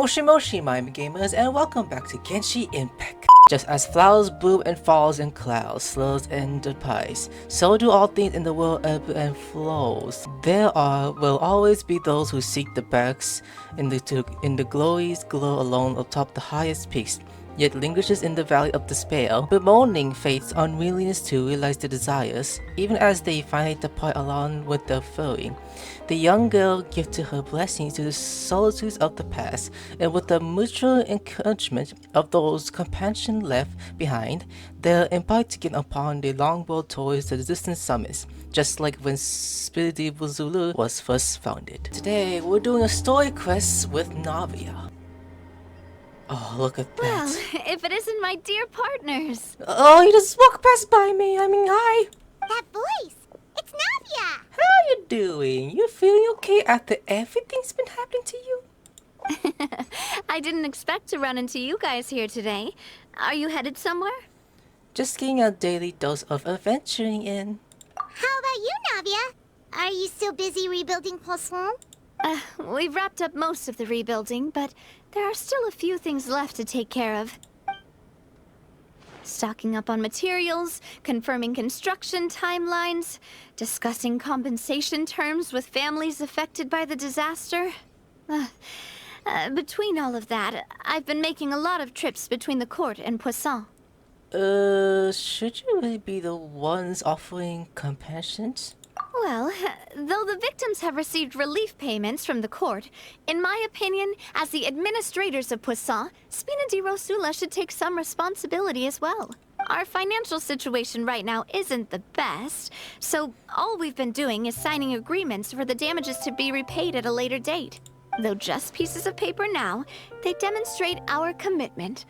Moshi Moshi, my gamers, and welcome back to Genshin Impact. Just as flowers bloom and falls in clouds, slows and departs, so do all things in the world ebb and flows. Will always be those who seek the best in the glories glow alone atop the highest peaks, yet languishes in the valley of despair, bemoaning fate's unwillingness to realize their desires, even as they finally depart along with their fury. The young girl gives to her blessings to the solitudes of the past, and with the mutual encouragement of those companions left behind, they embark again upon the long road towards the distant summits, just like when Spiriti Zulu was first founded. Today, we're doing a story quest with Navia. Oh, look at that. Well, if it isn't my dear partners. Oh, you just walked past by me. I mean, hi. That voice! It's Navia! How you doing? You feeling okay after everything's been happening to you? I didn't expect to run into you guys here today. Are you headed somewhere? Just getting a daily dose of adventuring in. How about you, Navia? Are you still busy rebuilding Poisson? We've wrapped up most of the rebuilding, but there are still a few things left to take care of. Stocking up on materials, confirming construction timelines, discussing compensation terms with families affected by the disaster. Between all of that, I've been making a lot of trips between the court and Poisson. Should you really be the ones offering compassion? Well, though the victims have received relief payments from the court, in my opinion, as the administrators of Poisson, Spina di Rosula should take some responsibility as well. Our financial situation right now isn't the best, so all we've been doing is signing agreements for the damages to be repaid at a later date. Though just pieces of paper now, they demonstrate our commitment.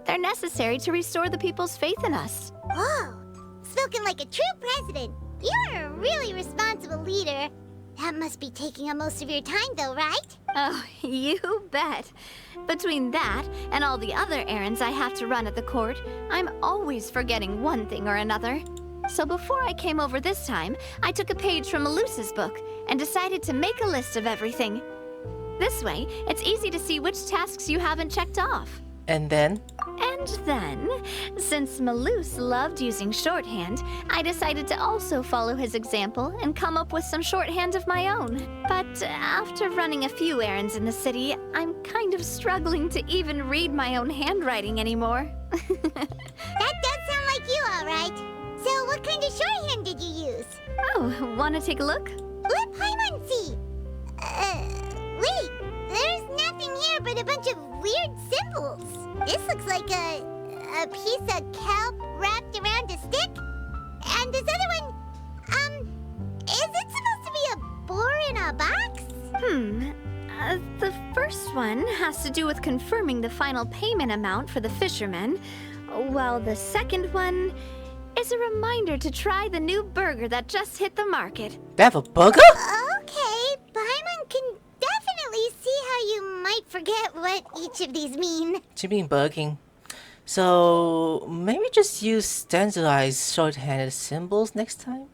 They're necessary to restore the people's faith in us. Whoa! Spoken like a true president. You're a really responsible leader. That must be taking up most of your time, though, right? Oh, you bet. Between that and all the other errands I have to run at the court, I'm always forgetting one thing or another. So before I came over this time, I took a page from Melusa's book and decided to make a list of everything. This way, it's easy to see which tasks you haven't checked off. And then, since Melus loved using shorthand, I decided to also follow his example and come up with some shorthand of my own. But after running a few errands in the city, I'm kind of struggling to even read my own handwriting anymore. That does sound like you, all right. So what kind of shorthand did you use? Oh, wanna take a look? Let Paimon see. Wait, there's nothing here but a bunch of weird symbols. This looks like a piece of kelp wrapped around a stick. And this other one, is it supposed to be a boar in a box? The first one has to do with confirming the final payment amount for the fishermen, while the second one is a reminder to try the new burger that just hit the market. they have a burger? Okay, Paimon can definitely see how you might forget what each of these mean. What you mean bugging? So maybe just use standardized shorthanded symbols next time?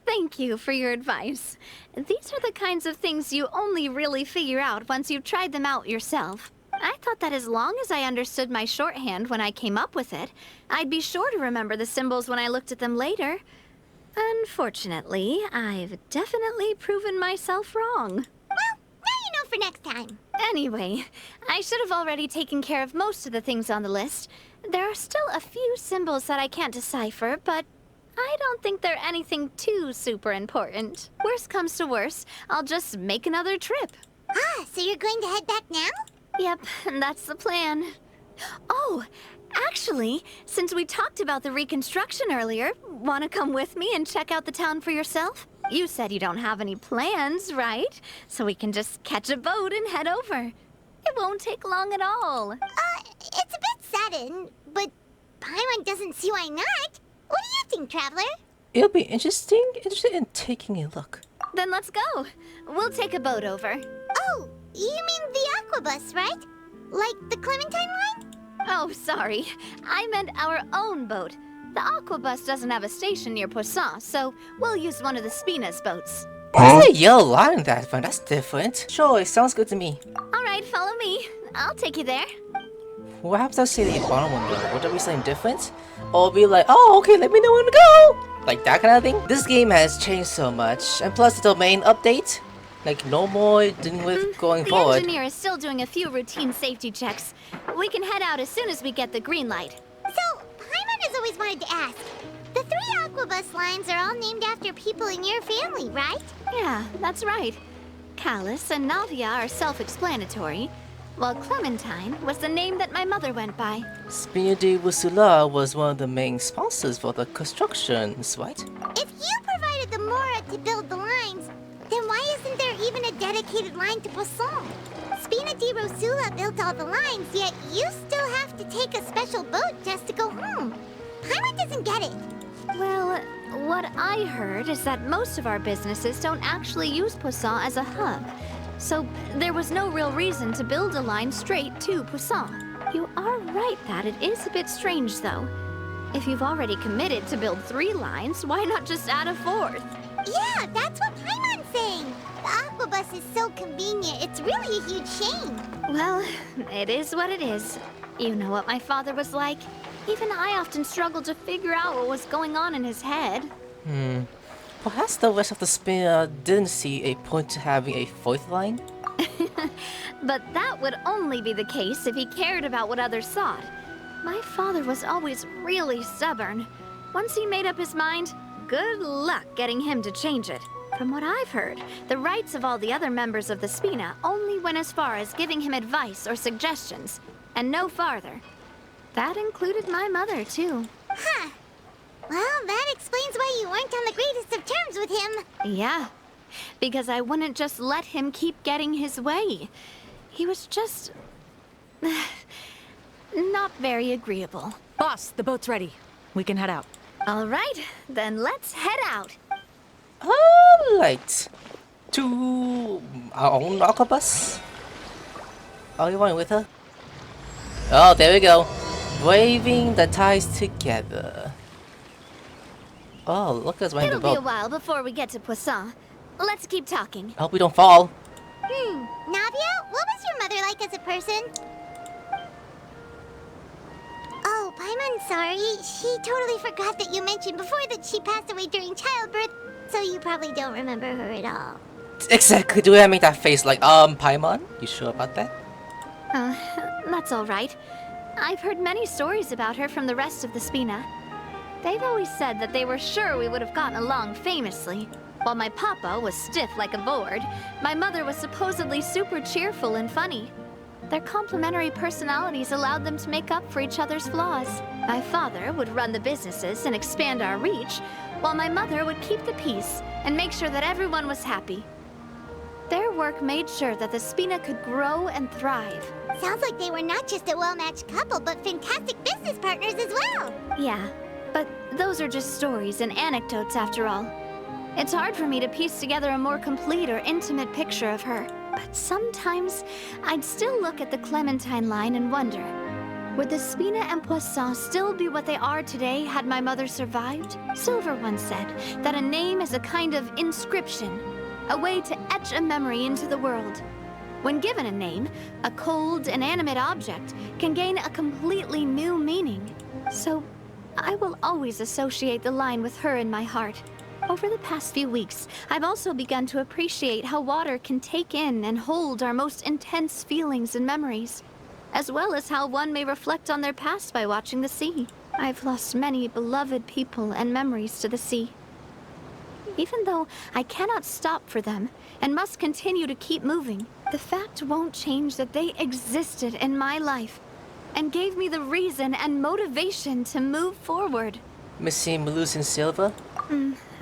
Thank you for your advice. These are the kinds of things you only really figure out once you've tried them out yourself. I thought that as long as I understood my shorthand when I came up with it, I'd be sure to remember the symbols when I looked at them later. Unfortunately, I've definitely proven myself wrong. Well, now you know for next time. Anyway, I should have already taken care of most of the things on the list. There are still a few symbols that I can't decipher, but I don't think they're anything too super important. Worst comes to worst, I'll just make another trip. Ah, so you're going to head back now? Yep, that's the plan. Oh, actually, since we talked about the reconstruction earlier, want to come with me and check out the town for yourself? You said you don't have any plans, right? So we can just catch a boat and head over. It won't take long at all. It's a bit sudden, but Paimon doesn't see why not. What do you think, Traveler? It'll be interested in taking a look. Then let's go. We'll take a boat over. Oh, you mean the Aquabus, right? Like the Clementine line? Oh, sorry. I meant our own boat. The Aquabus doesn't have a station near Poisson, so we'll use one of the Spina's boats. Why is there a yellow line in that one? That's different. Sure, it sounds good to me. All Alright, follow me. I'll take you there. What happens if I say the bottom one though? Would there be something different? Or be like, oh, okay, let me know when to go! Like that kind of thing? This game has changed so much, and plus the domain update, like no more dealing with going The forward. engineer is still doing a few routine safety checks. We can head out as soon as we get the green light. So, Paimon has always wanted to ask. The 3 Aquabus lines are all named after people in your family, right? Yeah, that's right. Callus and Navia are self-explanatory, while Clementine was the name that my mother went by. Spina di Rusula was one of the main sponsors for the constructions, right? If you provided the Mora to build the lines, then why isn't there even a dedicated line to Poisson? Spina di Rosula built all the lines, yet you still have to take a special boat just to go home. Paimon doesn't get it. Well, what I heard is that most of our businesses don't actually use Poisson as a hub, so there was no real reason to build a line straight to Poisson. You are right that it is a bit strange, though. If you've already committed to build 3 lines, why not just add a 4th? Yeah, that's what Paimon's saying. The Aquabus is so convenient, it's really a huge shame. Well, it is what it is. You know what my father was like. Even I often struggled to figure out what was going on in his head. Perhaps the rest of the spinner didn't see a point to having a 4th line? But that would only be the case if he cared about what others thought. My father was always really stubborn. Once he made up his mind, good luck getting him to change it. From what I've heard, the rights of all the other members of the Spina only went as far as giving him advice or suggestions, and no farther. That included my mother, too. Huh. Well, that explains why you weren't on the greatest of terms with him. Yeah, because I wouldn't just let him keep getting his way. He was just... not very agreeable. Boss, the boat's ready. We can head out. All right, then let's head out. Alright. To our own Aquabus? Are you going with her? Oh, there we go. Waving the ties together. Oh, look at us riding the It'll be a boat. while before we get to Poisson. Let's keep talking. I hope we don't fall. Navia, what was your mother like as a person? Oh, Paimon, sorry. She totally forgot that you mentioned before that she passed away during childbirth, so you probably don't remember her at all. Exactly. Do I make that face like, Paimon? You sure about that? That's all right. I've heard many stories about her from the rest of the Spina. They've always said that they were sure we would have gotten along famously. While my papa was stiff like a board, my mother was supposedly super cheerful and funny. Their complementary personalities allowed them to make up for each other's flaws. My father would run the businesses and expand our reach, while my mother would keep the peace and make sure that everyone was happy. Their work made sure that the Spina could grow and thrive. Sounds like they were not just a well-matched couple, but fantastic business partners as well. Yeah, but those are just stories and anecdotes after all. It's hard for me to piece together a more complete or intimate picture of her. But sometimes, I'd still look at the Clementine line and wonder, would the Spina and Poisson still be what they are today had my mother survived? Silver once said that a name is a kind of inscription, a way to etch a memory into the world. When given a name, a cold, inanimate object can gain a completely new meaning. So, I will always associate the line with her in my heart. Over the past few weeks, I've also begun to appreciate how water can take in and hold our most intense feelings and memories, as well as how one may reflect on their past by watching the sea. I've lost many beloved people and memories to the sea. Even though I cannot stop for them and must continue to keep moving, the fact won't change that they existed in my life and gave me the reason and motivation to move forward. Missing Malus and Silver?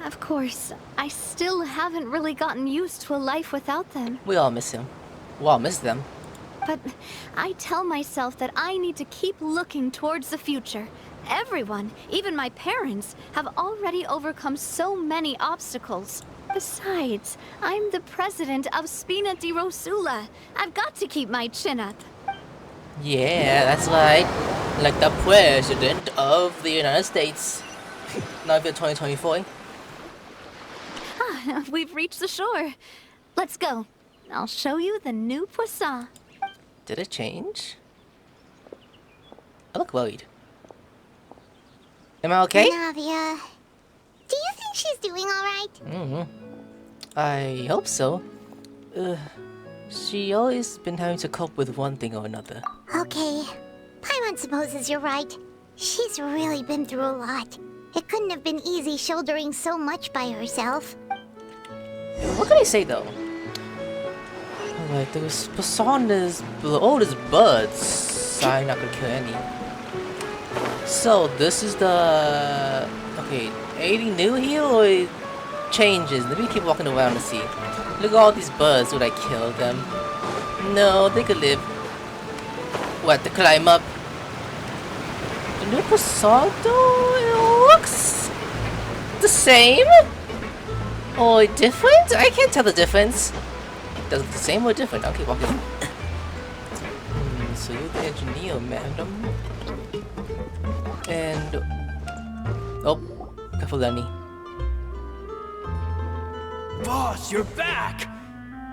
Of course, I still haven't really gotten used to a life without them. We all miss him. We all miss them. But I tell myself that I need to keep looking towards the future. Everyone, even my parents, have already overcome so many obstacles. Besides, I'm the president of Spina di Rosula. I've got to keep my chin up. Yeah, that's right. Like the president of the United States. Navia 2024. We've reached the shore. Let's go. I'll show you the new Poisson. Did it change? I look worried. Am I okay? Navia, do you think she's doing alright? I hope so. She always been having to cope with one thing or another. Okay, Paimon supposes you're right. She's really been through a lot. It couldn't have been easy shouldering so much by herself. What can I say though? Like, there's Persona's oldest buds. I'm not gonna kill any. So, this is the... Okay, 80 new here or it changes? Let me keep walking around and see. Look at all these buds. Would I kill them? No, they could live. What, to climb up? The new Persona looks the same? Or different? I can't tell the difference. Does it look the same or different? Okay, walk in. So you're the engineer, madam. And... Oh, careful, Lenny. Boss, you're back!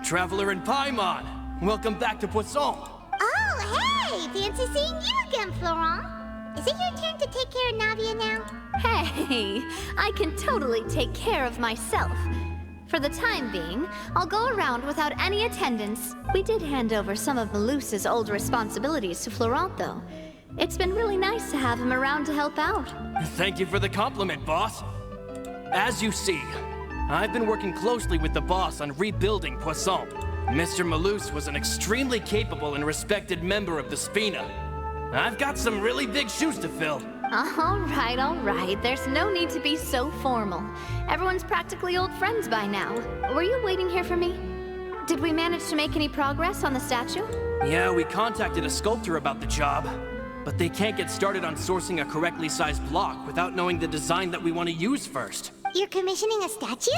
Traveler and Paimon, welcome back to Poisson. Oh, hey! Fancy seeing you again, Florent. Is it your turn to take care of Navia now? Hey, I can totally take care of myself. For the time being, I'll go around without any attendance. We did hand over some of Malus's old responsibilities to Florent, though. It's been really nice to have him around to help out. Thank you for the compliment, boss. As you see, I've been working closely with the boss on rebuilding Poisson. Mr. Malus was an extremely capable and respected member of the Spina. I've got some really big shoes to fill. All right. There's no need to be so formal. Everyone's practically old friends by now. Were you waiting here for me? Did we manage to make any progress on the statue? Yeah, we contacted a sculptor about the job, but they can't get started on sourcing a correctly sized block without knowing the design that we want to use first. You're commissioning a statue?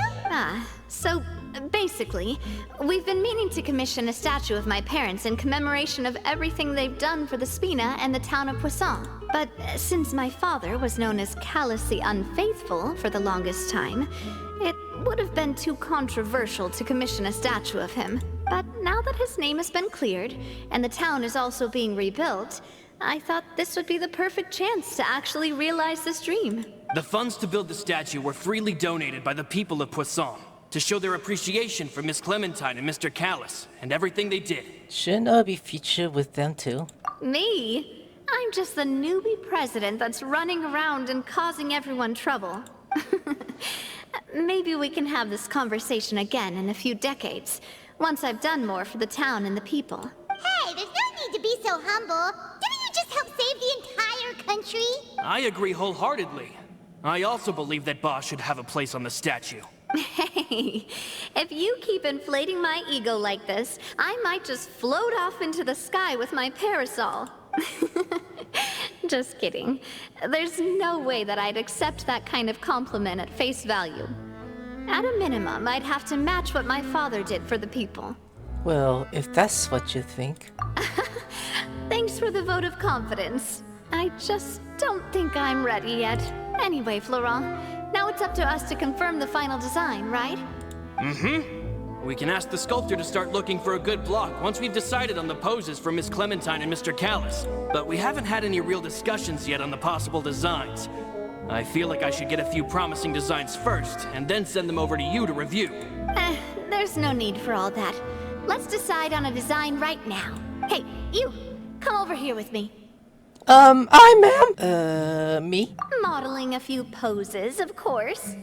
So basically, we've been meaning to commission a statue of my parents in commemoration of everything they've done for the Spina and the town of Poisson. But since my father was known as callously unfaithful for the longest time, it would have been too controversial to commission a statue of him. But now that his name has been cleared, and the town is also being rebuilt, I thought this would be the perfect chance to actually realize this dream. The funds to build the statue were freely donated by the people of Poisson to show their appreciation for Miss Clementine and Mr. Callis and everything they did. Shouldn't I be featured with them too? Me? I'm just the newbie president that's running around and causing everyone trouble. Maybe we can have this conversation again in a few decades, once I've done more for the town and the people. Hey, there's no need to be so humble. Didn't you just help save the entire country? I agree wholeheartedly. I also believe that Boss should have a place on the statue. Hey, if you keep inflating my ego like this, I might just float off into the sky with my parasol. Just kidding. There's no way that I'd accept that kind of compliment at face value. At a minimum, I'd have to match what my father did for the people. Well, if that's what you think. Thanks for the vote of confidence. I just don't think I'm ready yet. Anyway, Florent, now it's up to us to confirm the final design, right? We can ask the sculptor to start looking for a good block once we've decided on the poses for Miss Clementine and Mr. Callis. But we haven't had any real discussions yet on the possible designs. I feel like I should get a few promising designs first, and then send them over to you to review. There's no need for all that. Let's decide on a design right now. Hey, you! Come over here with me. Me? Modeling a few poses, of course.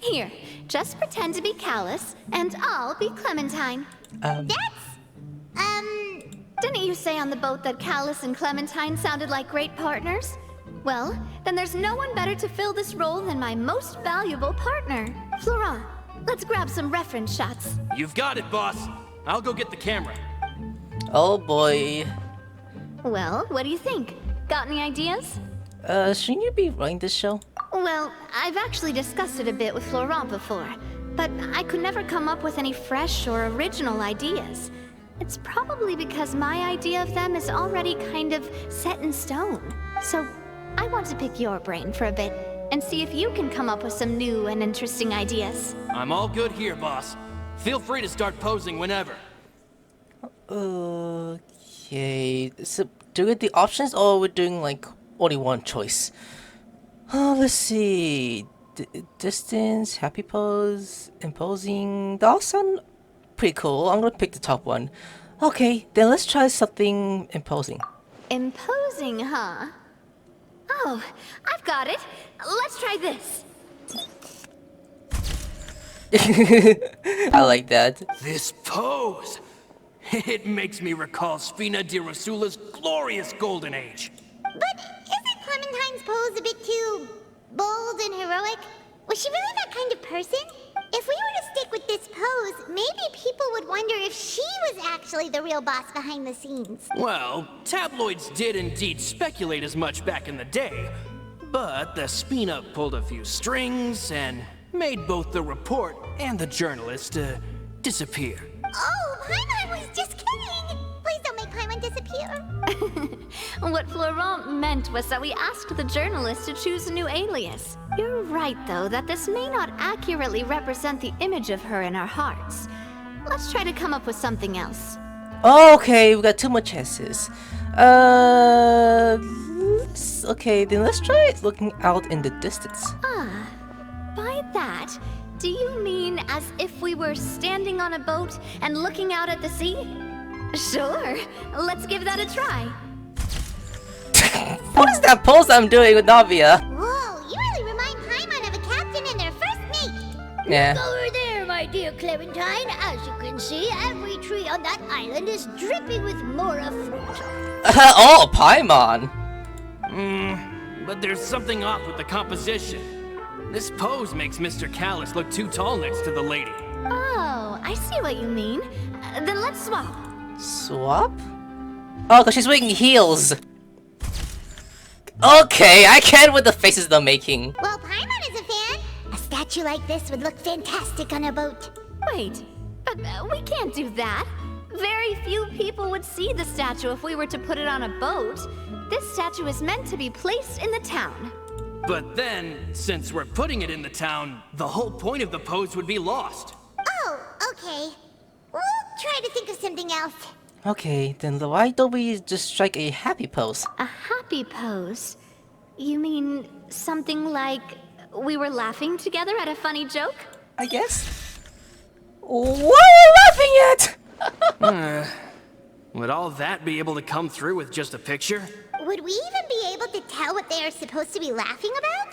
Here, just pretend to be Callis, and I'll be Clementine. Didn't you say on the boat that Callis and Clementine sounded like great partners? Well, then there's no one better to fill this role than my most valuable partner. Florent, let's grab some reference shots. You've got it, boss. I'll go get the camera. Oh boy. Well, what do you think? Got any ideas? Shouldn't you be running this show? Well, I've actually discussed it a bit with Florent before, but I could never come up with any fresh or original ideas. It's probably because my idea of them is already kind of set in stone. So, I want to pick your brain for a bit, and see if you can come up with some new and interesting ideas. I'm all good here, boss. Feel free to start posing whenever. Okay. Okay, so do we get the options or we're doing like only one choice? Let's see. Distance, happy pose, imposing. They all sound pretty cool. I'm gonna pick the top one. Okay, then let's try something imposing. Imposing, huh? Oh, I've got it. Let's try this. I like that. This pose! It makes me recall Sfina di Rasula's glorious golden age. But isn't Clementine's pose a bit too bold and heroic? Was she really that kind of person? If we were to stick with this pose, maybe people would wonder if she was actually the real boss behind the scenes. Well, tabloids did indeed speculate as much back in the day, but the Sfina pulled a few strings and made both the report and the journalist disappear. Oh, Paimon was just kidding! Please don't make Paimon disappear. What Florent meant was that we asked the journalist to choose a new alias. You're right, though, that this may not accurately represent the image of her in our hearts. Let's try to come up with something else. Okay, we got 2 more chances. Okay, then let's try looking out in the distance. Ah, by that, do you mean as if we were standing on a boat and looking out at the sea? Sure, let's give that a try. What is that pose I'm doing with Navia? Whoa, you really remind Paimon of a captain and their first mate. Yeah. Look over there, my dear Clementine. As you can see, every tree on that island is dripping with mora fruit. Oh, Paimon! But there's something off with the composition. This pose makes Mr. Callis look too tall next to the lady. Oh, I see what you mean. Then let's swap. Swap? Oh, because she's wearing heels. Okay, I can with the faces they're making. Well, Paimon is a fan. A statue like this would look fantastic on a boat. Wait, but we can't do that. Very few people would see the statue if we were to put it on a boat. This statue is meant to be placed in the town. But then, since we're putting it in the town, the whole point of the pose would be lost. Oh, okay. We'll try to think of something else. Okay, then why don't we just strike a happy pose? A happy pose? You mean something like we were laughing together at a funny joke? I guess. What are you laughing at? Would all that be able to come through with just a picture? Would we even be able to tell what they are supposed to be laughing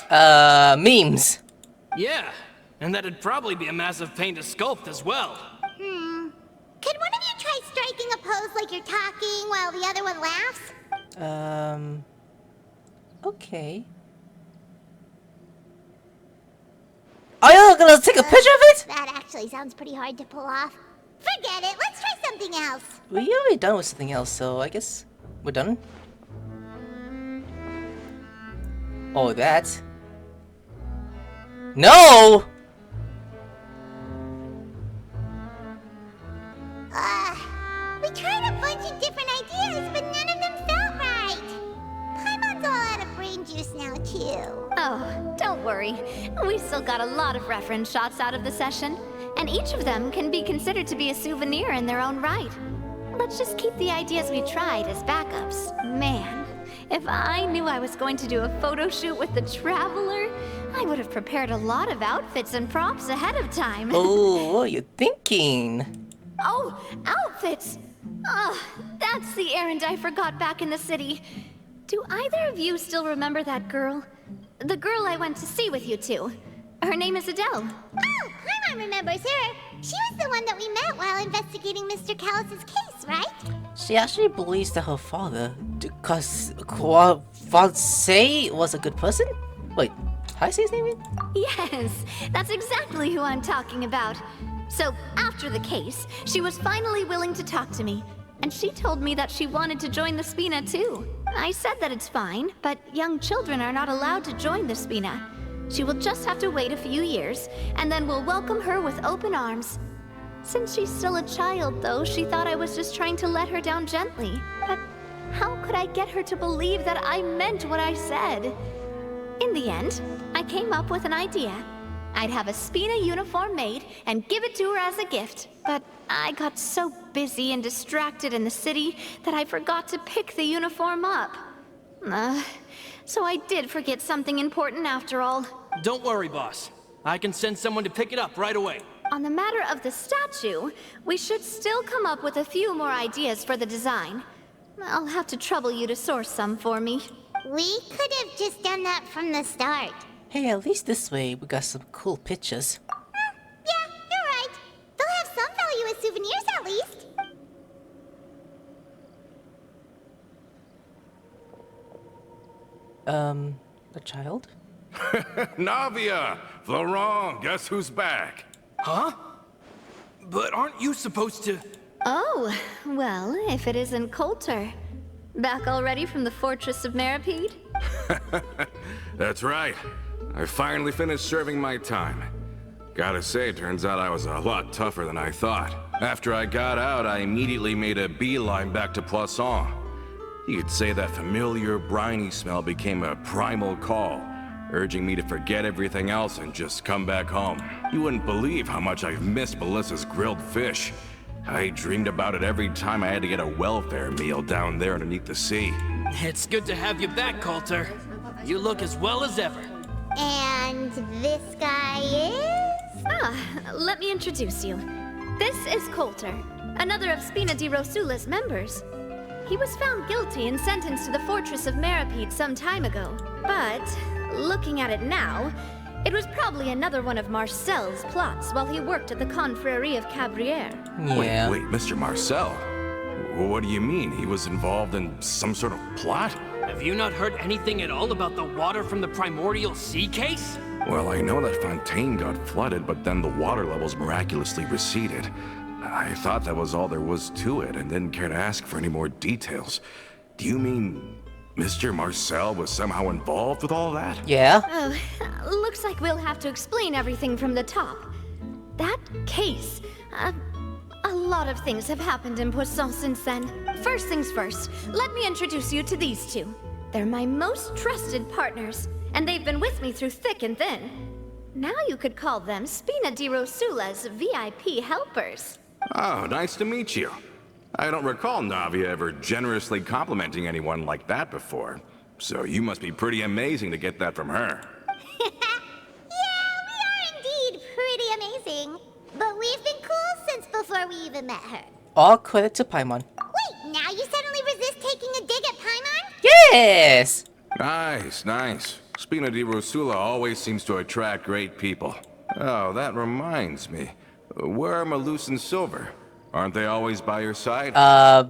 about? Memes. Yeah, and that'd probably be a massive pain to sculpt as well. Could one of you try striking a pose like you're talking while the other one laughs? Okay. Are you gonna take a picture of it? That actually sounds pretty hard to pull off. Forget it, let's try something else. We already done with something else, so I guess we're done. Oh, that. No! We tried a bunch of different ideas, but none of them felt right. Paimon's all out of brain juice now, too. Oh, don't worry. We still got a lot of reference shots out of the session, and each of them can be considered to be a souvenir in their own right. Let's just keep the ideas we tried as backups. Man, if I knew I was going to do a photo shoot with the Traveler, I would have prepared a lot of outfits and props ahead of time. Oh, what are you thinking? Oh, outfits! That's the errand I forgot back in the city. Do either of you still remember that girl? The girl I went to see with you two. Her name is Adele. Oh, Paimon remembers her. She was the one that we met while investigating Mr. Callus's case, right? She actually believes that her father, because Fontaine was a good person? Wait, how do I say his name again? Yes, that's exactly who I'm talking about. So, after the case, she was finally willing to talk to me. And she told me that she wanted to join the Spina too. I said that it's fine, but young children are not allowed to join the Spina. She will just have to wait a few years, and then we'll welcome her with open arms. Since she's still a child, though, she thought I was just trying to let her down gently. But how could I get her to believe that I meant what I said? In the end, I came up with an idea. I'd have a Spina uniform made and give it to her as a gift. But I got so busy and distracted in the city that I forgot to pick the uniform up. So I did forget something important after all. Don't worry, boss. I can send someone to pick it up right away. On the matter of the statue, we should still come up with a few more ideas for the design. I'll have to trouble you to source some for me. We could have just done that from the start. Hey, at least this way we got some cool pictures. Yeah, you're right. They'll have some value as souvenirs at least. A child? Navia! Florent, guess who's back? Huh? But aren't you supposed to... Oh, well, if it isn't Coulter. Back already from the Fortress of Meripede? That's right. I finally finished serving my time. Gotta say, turns out I was a lot tougher than I thought. After I got out, I immediately made a beeline back to Poisson. You could say that familiar, briny smell became a primal call, urging me to forget everything else and just come back home. You wouldn't believe how much I've missed Melissa's grilled fish. I dreamed about it every time I had to get a welfare meal down there underneath the sea. It's good to have you back, Coulter. You look as well as ever. And this guy is? Let me introduce you. This is Coulter, another of Spina di Rosula's members. He was found guilty and sentenced to the Fortress of Meripede some time ago. But, looking at it now, it was probably another one of Marcel's plots while he worked at the Confrérie of Cabrières. Yeah. Wait, Mr. Marcel? What do you mean? He was involved in some sort of plot? Have you not heard anything at all about the water from the primordial sea case? Well, I know that Fontaine got flooded, but then the water levels miraculously receded. I thought that was all there was to it and didn't care to ask for any more details. Do you mean Mr. Marcel was somehow involved with all that? Yeah? Oh, looks like we'll have to explain everything from the top. That case, a lot of things have happened in Poisson since then. First things first, let me introduce you to these two. They're my most trusted partners, and they've been with me through thick and thin. Now you could call them Spina di Rosula's VIP helpers. Oh, nice to meet you. I don't recall Navia ever generously complimenting anyone like that before. So you must be pretty amazing to get that from her. Yeah, we are indeed pretty amazing. But we've been cool since before we even met her. All credit to Paimon. Wait, now you suddenly resist taking a dig at Paimon? Yes! Nice, nice. Spina di Rosula always seems to attract great people. Oh, that reminds me. Where are Malus and Silver? Aren't they always by your side? About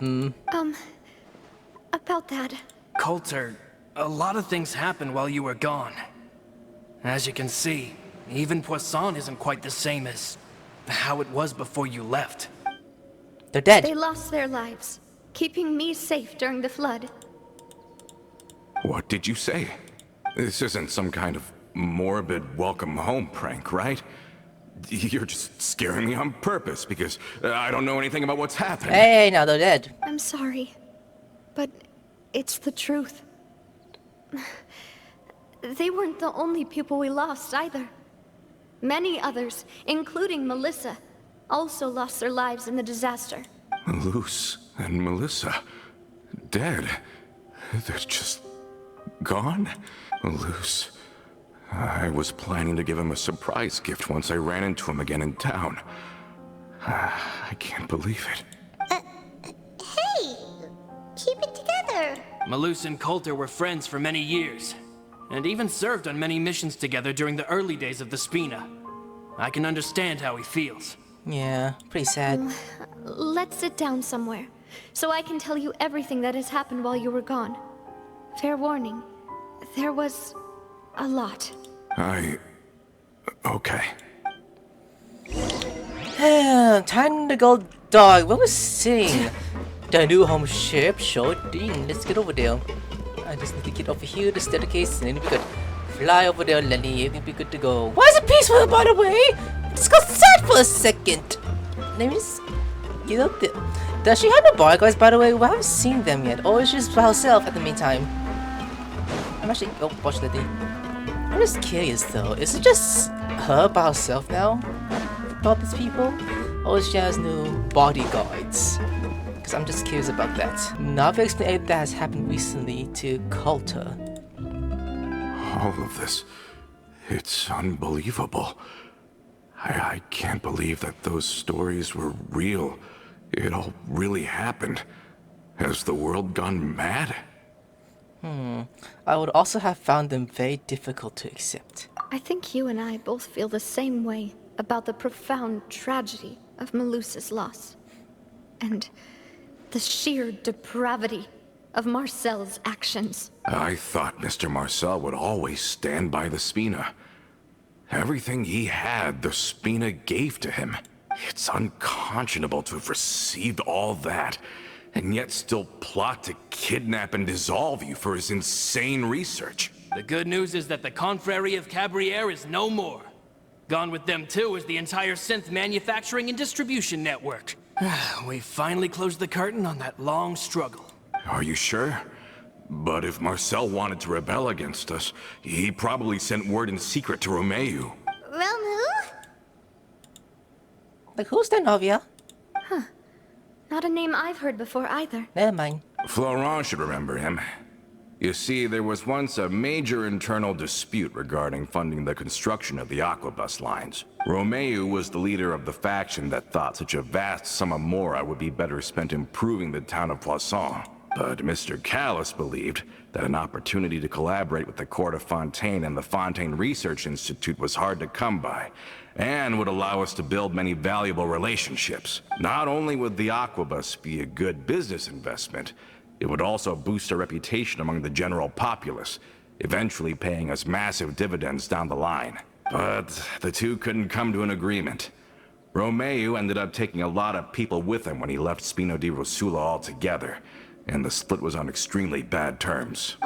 that. Coulter, a lot of things happened while you were gone. As you can see, even Poisson isn't quite the same as how it was before you left. They're dead. They lost their lives, keeping me safe during the flood. What did you say? This isn't some kind of morbid welcome home prank, right? You're just scaring me on purpose because I don't know anything about what's happened. Hey, now they're dead. I'm sorry, but it's the truth. They weren't the only people we lost either. Many others, including Melissa, also lost their lives in the disaster. Malus and Melissa, dead. They're just gone? Malus. I was planning to give him a surprise gift once I ran into him again in town. I can't believe it. Hey, keep it together. Malus and Coulter were friends for many years, and even served on many missions together during the early days of the Spina. I can understand how he feels. Yeah, pretty sad. Let's sit down somewhere, so I can tell you everything that has happened while you were gone. Fair warning, there was a lot. Okay. Time to go, dog. Where was sitting? The new home ship, sure thing. Let's get over there. I just need to get over here, the staircase, and then we could fly over there, Lenny. I think we're good to go. Why is it peaceful, by the way? Just got sad for a second. Let me just get up there. Does she have the bodyguards, by the way? We haven't seen them yet. Or is she just by herself at the meantime? I'm actually... Oh, watch that thing. I'm just curious though, is it just her by herself now about these people? Or is she has new bodyguards? Because I'm just curious about that. Navia explained that has happened recently to Coulter. All of this, it's unbelievable. I can't believe that those stories were real. It all really happened. Has the world gone mad? I would also have found them very difficult to accept. I think you and I both feel the same way about the profound tragedy of Melusa's loss. And the sheer depravity of Marcel's actions. I thought Mr. Marcel would always stand by the Spina. Everything he had, the Spina gave to him. It's unconscionable to have received all that, and yet still plot to kidnap and dissolve you for his insane research. The good news is that the Confrérie of Cabriere is no more. Gone with them too is the entire synth manufacturing and distribution network. We finally closed the curtain on that long struggle. Are you sure? But if Marcel wanted to rebel against us, he probably sent word in secret to Romeu. Who? Like, who's that, Navia? Not a name I've heard before either. Never mind. Florent should remember him. You see, there was once a major internal dispute regarding funding the construction of the Aquabus lines. Romeu was the leader of the faction that thought such a vast sum of mora would be better spent improving the town of Poisson. But Mr. Callis believed that an opportunity to collaborate with the court of Fontaine and the Fontaine Research Institute was hard to come by, and would allow us to build many valuable relationships. Not only would the Aquabus be a good business investment, it would also boost our reputation among the general populace, eventually paying us massive dividends down the line. But the two couldn't come to an agreement. Romeu ended up taking a lot of people with him when he left Spino di Rosula altogether, and the split was on extremely bad terms.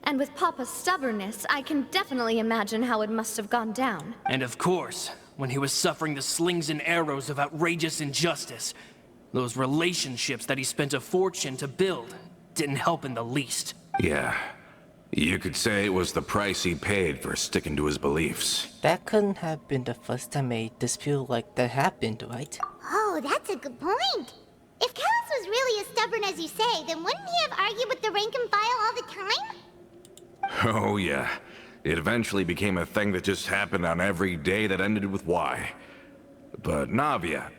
And with Papa's stubbornness, I can definitely imagine how it must have gone down. And of course, when he was suffering the slings and arrows of outrageous injustice, those relationships that he spent a fortune to build didn't help in the least. Yeah, you could say it was the price he paid for sticking to his beliefs. That couldn't have been the first time a dispute like that happened, right? Oh, that's a good point. If Callis was really as stubborn as you say, then wouldn't he have argued with the rank and file all the time? Oh yeah, it eventually became a thing that just happened on every day that ended with Y. But Navia,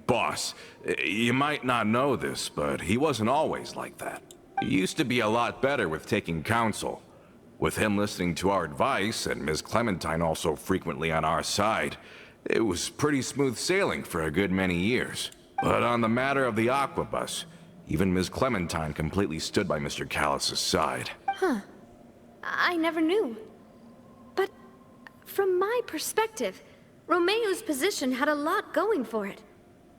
boss, you might not know this, but he wasn't always like that. He used to be a lot better with taking counsel. With him listening to our advice, and Ms. Clementine also frequently on our side, it was pretty smooth sailing for a good many years. But on the matter of the Aquabus, even Ms. Clementine completely stood by Mr. Callis' side. I never knew. But from my perspective, Romeu's position had a lot going for it.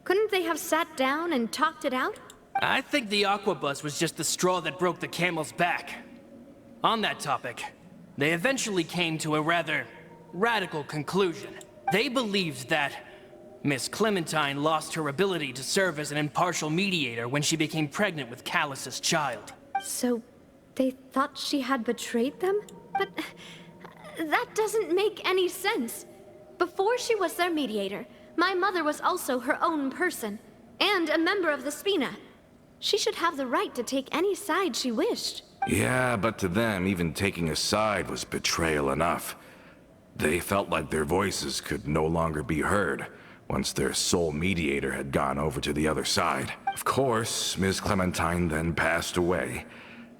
Couldn't they have sat down and talked it out? I think the Aquabus was just the straw that broke the camel's back. On that topic, they eventually came to a rather radical conclusion. They believed that Miss Clementine lost her ability to serve as an impartial mediator when she became pregnant with Callus's child. So, they thought she had betrayed them? But that doesn't make any sense. Before she was their mediator, my mother was also her own person, and a member of the Spina. She should have the right to take any side she wished. Yeah, but to them, even taking a side was betrayal enough. They felt like their voices could no longer be heard once their sole mediator had gone over to the other side. Of course, Ms. Clementine then passed away,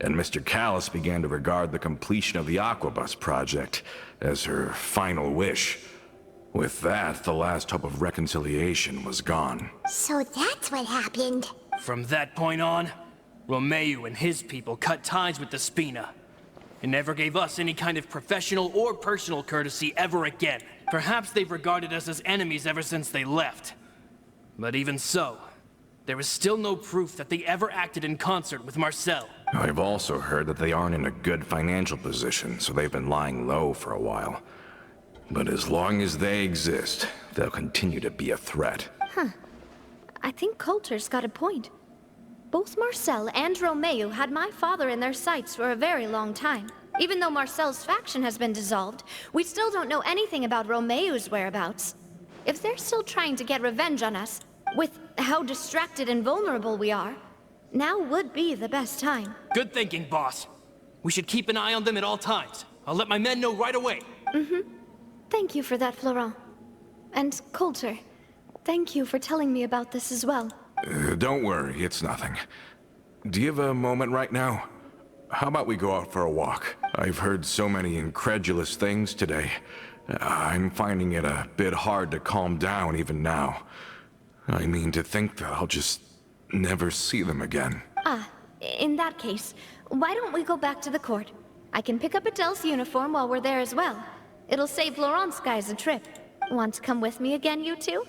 and Mr. Callis began to regard the completion of the Aquabus project as her final wish. With that, the last hope of reconciliation was gone. So that's what happened. From that point on, Romeu and his people cut ties with the Spina. It never gave us any kind of professional or personal courtesy ever again. Perhaps they've regarded us as enemies ever since they left. But even so, there is still no proof that they ever acted in concert with Marcel. I've also heard that they aren't in a good financial position, so they've been lying low for a while. But as long as they exist, they'll continue to be a threat. I think Coulter's got a point. Both Marcel and Romeu had my father in their sights for a very long time. Even though Marcel's faction has been dissolved, we still don't know anything about Romeu's whereabouts. If they're still trying to get revenge on us, with how distracted and vulnerable we are, now would be the best time. Good thinking, boss. We should keep an eye on them at all times. I'll let my men know right away. Thank you for that, Florent. And Coulter, thank you for telling me about this as well. Don't worry, it's nothing. Do you have a moment right now? How about we go out for a walk? I've heard so many incredulous things today. I'm finding it a bit hard to calm down even now. I mean, to think that I'll just never see them again. In that case, why don't we go back to the court? I can pick up Adele's uniform while we're there as well. It'll save Laurent's guys a trip. Want to come with me again, you two?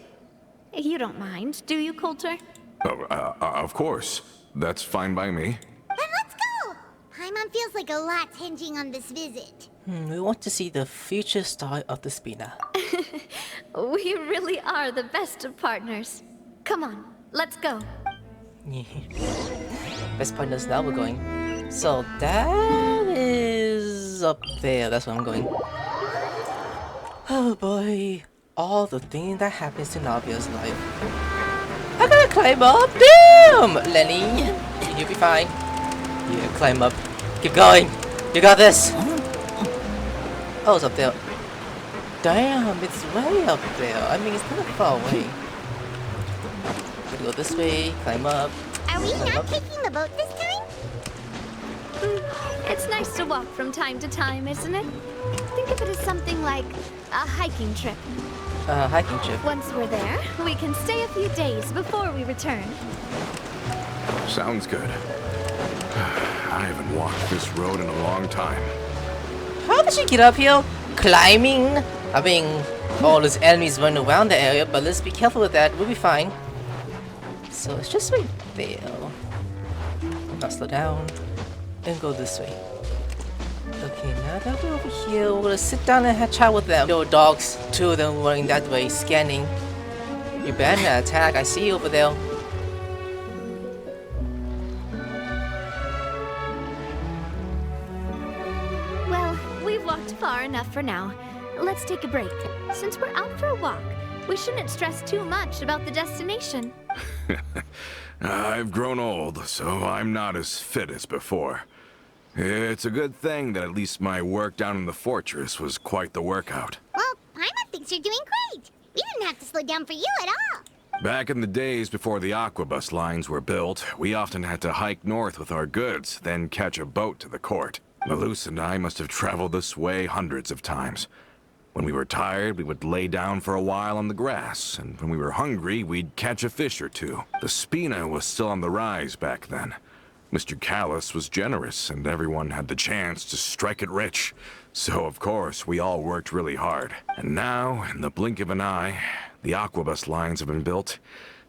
You don't mind, do you, Coulter? Of course. That's fine by me. Then let's go! Paimon feels like a lot's hinging on this visit. We want to see the future style of the spinner. We really are the best of partners. Come on, let's go. Best partners now we're going. So that is up there. That's where I'm going. Oh boy. All the things that happens to Navia's life. I gotta climb up. Damn! Lenny, you'll be fine. Yeah, climb up. Keep going. You got this. Oh, it's up there. Damn, it's way up there. I mean, it's not far away. Gotta go this way, climb up. Are we climb not up. taking the boat this time? It's nice to walk from time to time, isn't it? Think of it as something like a hiking trip. Hiking trip. Once we're there, we can stay a few days before we return. Sounds good. I haven't walked this road in a long time. How did she get up here? Climbing? I mean, all those enemies running around the area, but let's be careful with that. We'll be fine. So it's just right there. Now slow down and go this way. Okay, now that we're over here, we're gonna sit down and have a chat with them. Little dogs, two of them running that way, scanning. You better not attack. I see you over there. Well, we've walked far enough for now. Let's take a break. Since we're out for a walk, we shouldn't stress too much about the destination. I've grown old, so I'm not as fit as before. It's a good thing that at least my work down in the fortress was quite the workout. Well, Paimon thinks you're doing great. We didn't have to slow down for you at all. Back in the days before the aquabus lines were built, we often had to hike north with our goods, then catch a boat to the court. Malus and I must have traveled this way hundreds of times. When we were tired, we would lay down for a while on the grass, and when we were hungry, we'd catch a fish or two. The spina was still on the rise back then. Mr. Callis was generous, and everyone had the chance to strike it rich. So, of course, we all worked really hard. And now, in the blink of an eye, the aquabus lines have been built,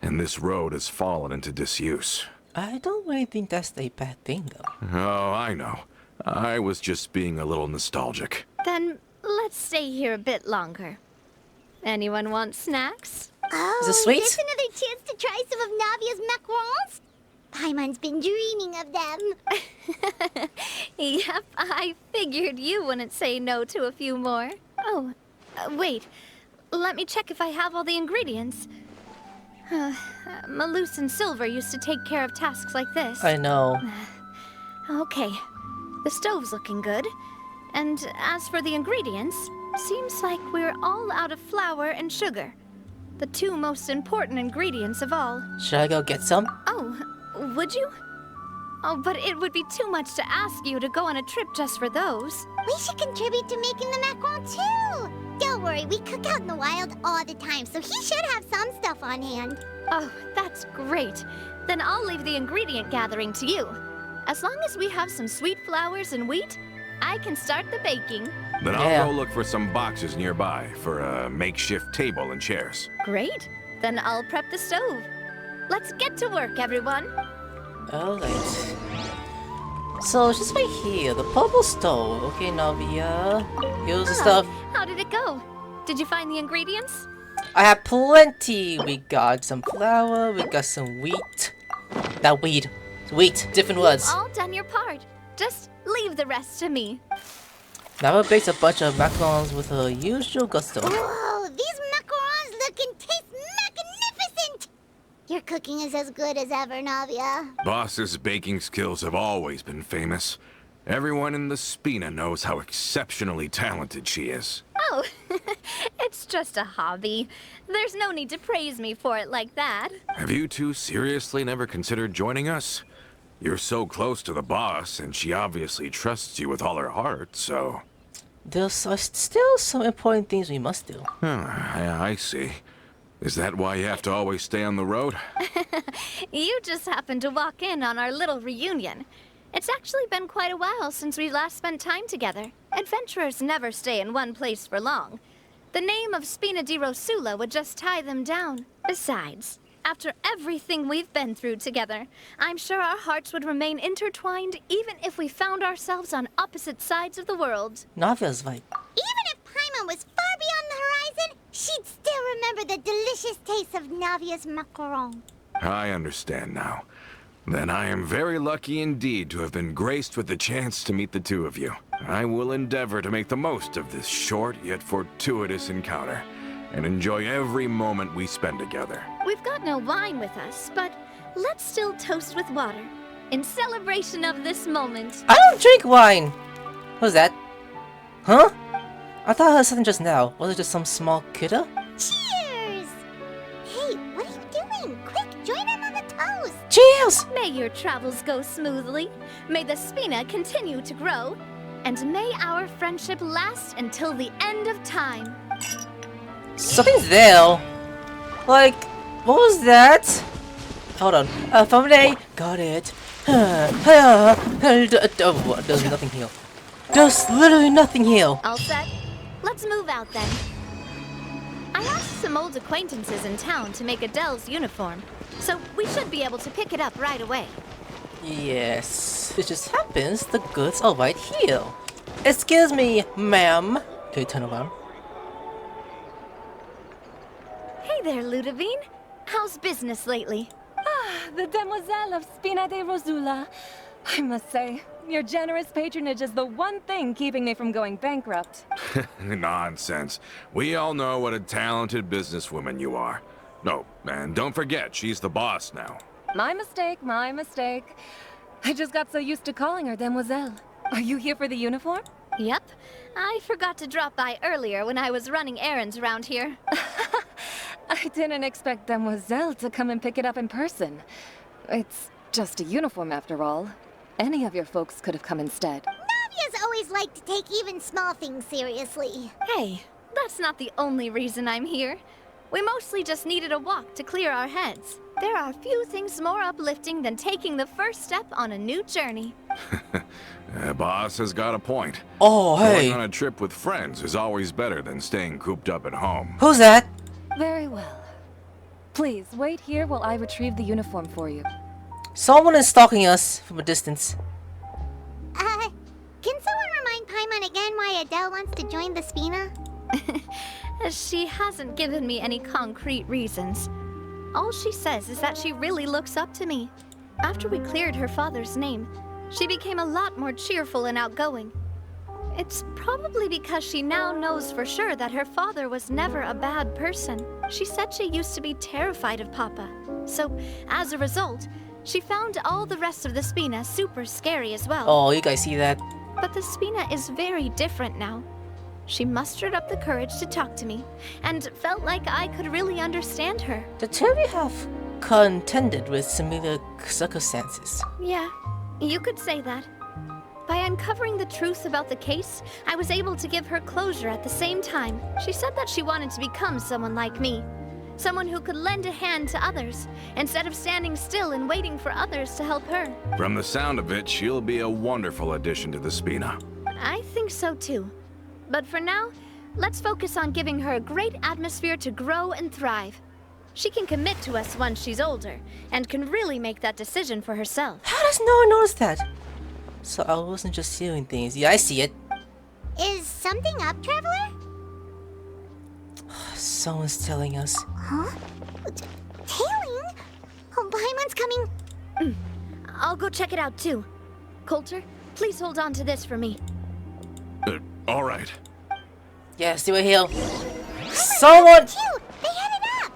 and this road has fallen into disuse. I don't really think that's a bad thing, though. Oh, I know. I was just being a little nostalgic. Then let's stay here a bit longer. Anyone want snacks? Oh, Is it sweet? there's another chance to try some of Navia's macarons? Paimon's been dreaming of them. Yep, I figured you wouldn't say no to a few more. Oh, wait. Let me check if I have all the ingredients. Malus and Silver used to take care of tasks like this. I know. Okay, the stove's looking good. And as for the ingredients, seems like we're all out of flour and sugar. The two most important ingredients of all. Should I go get some? Oh, would you? Oh, but it would be too much to ask you to go on a trip just for those. We should contribute to making the macaron too. Don't worry, we cook out in the wild all the time, so he should have some stuff on hand. Oh, that's great. Then I'll leave the ingredient gathering to you. As long as we have some sweet flours and wheat, I can start the baking. Then Yeah. I'll go look for some boxes nearby for a makeshift table and chairs. Great. Then I'll prep the stove. Let's get to work, everyone. Alright. So, it's just right here, the purple stove. Okay, Navia. Here's the stuff. How did it go? Did you find the ingredients? I have plenty. We got some flour, we got some wheat. Not weed. Wheat. Different words. All done your part. Just leave the rest to me. Navia bakes a bunch of macarons with her usual gusto. Whoa, these macarons look and taste magnificent! Your cooking is as good as ever, Navia. Boss's baking skills have always been famous. Everyone in the Spina knows how exceptionally talented she is. Oh, it's just a hobby. There's no need to praise me for it like that. Have you two seriously never considered joining us? You're so close to the boss, and she obviously trusts you with all her heart, so... There's still some important things we must do. I see. Is that why you have to always stay on the road? You just happened to walk in on our little reunion. It's actually been quite a while since we last spent time together. Adventurers never stay in one place for long. The name of Spina di Rosula would just tie them down. Besides, after everything we've been through together, I'm sure our hearts would remain intertwined even if we found ourselves on opposite sides of the world. Navia's right. Even if Paimon was far beyond the horizon, she'd still remember the delicious taste of Navia's macaron. I understand now. Then I am very lucky indeed to have been graced with the chance to meet the two of you. I will endeavor to make the most of this short yet fortuitous encounter, and enjoy every moment we spend together. We've got no wine with us, but let's still toast with water, in celebration of this moment. I don't drink wine! What's that? Huh? I thought I heard something just now. Was it just some small kiddo? Cheers! Hey, what are you doing? Quick, join in on the toast! Cheers! May your travels go smoothly, may the Spina continue to grow, and may our friendship last until the end of time. Something's there. Like, what was that? Hold on. Fontaine, got it. There's nothing here. There's literally nothing here. All set? Let's move out then. I asked some old acquaintances in town to make Adele's uniform, so we should be able to pick it up right away. Yes. It just happens the goods are right here. Excuse me, ma'am. Can you turn around? Hey there, Ludovine. How's business lately? The Demoiselle of Spina de Rosula. I must say, your generous patronage is the one thing keeping me from going bankrupt. Nonsense. We all know what a talented businesswoman you are. No, and don't forget, she's the boss now. My mistake, my mistake. I just got so used to calling her Demoiselle. Are you here for the uniform? Yep. I forgot to drop by earlier when I was running errands around here. I didn't expect Demoiselle to come and pick it up in person. It's just a uniform after all. Any of your folks could have come instead. Navia's always liked to take even small things seriously. Hey, that's not the only reason I'm here. We mostly just needed a walk to clear our heads. There are few things more uplifting than taking the first step on a new journey. Boss has got a point. Oh, hey. Going on a trip with friends is always better than staying cooped up at home. Who's that? Very well. Please, wait here while I retrieve the uniform for you. Someone is stalking us from a distance. Can someone remind Paimon again why Adele wants to join the Spina? She hasn't given me any concrete reasons. All she says is that she really looks up to me. After we cleared her father's name, she became a lot more cheerful and outgoing. It's probably because she now knows for sure that her father was never a bad person. She said she used to be terrified of Papa. So, as a result, she found all the rest of the Spina super scary as well. Oh, you guys see that? But the Spina is very different now. She mustered up the courage to talk to me, and felt like I could really understand her. The two of you have contended with similar circumstances. Yeah, you could say that. By uncovering the truth about the case, I was able to give her closure at the same time. She said that she wanted to become someone like me. Someone who could lend a hand to others, instead of standing still and waiting for others to help her. From the sound of it, she'll be a wonderful addition to the Spina. I think so too. But for now, let's focus on giving her a great atmosphere to grow and thrive. She can commit to us once she's older, and can really make that decision for herself. How does no one notice that? So I wasn't just hearing things. Yeah, I see it. Is something up, Traveler? Someone's telling us. Huh? Tailing? Oh, Paimon's coming. I'll go check it out too. Coulter, Please hold on to this for me. All right. Yeah, see what heal. Someone. Phew, they headed up.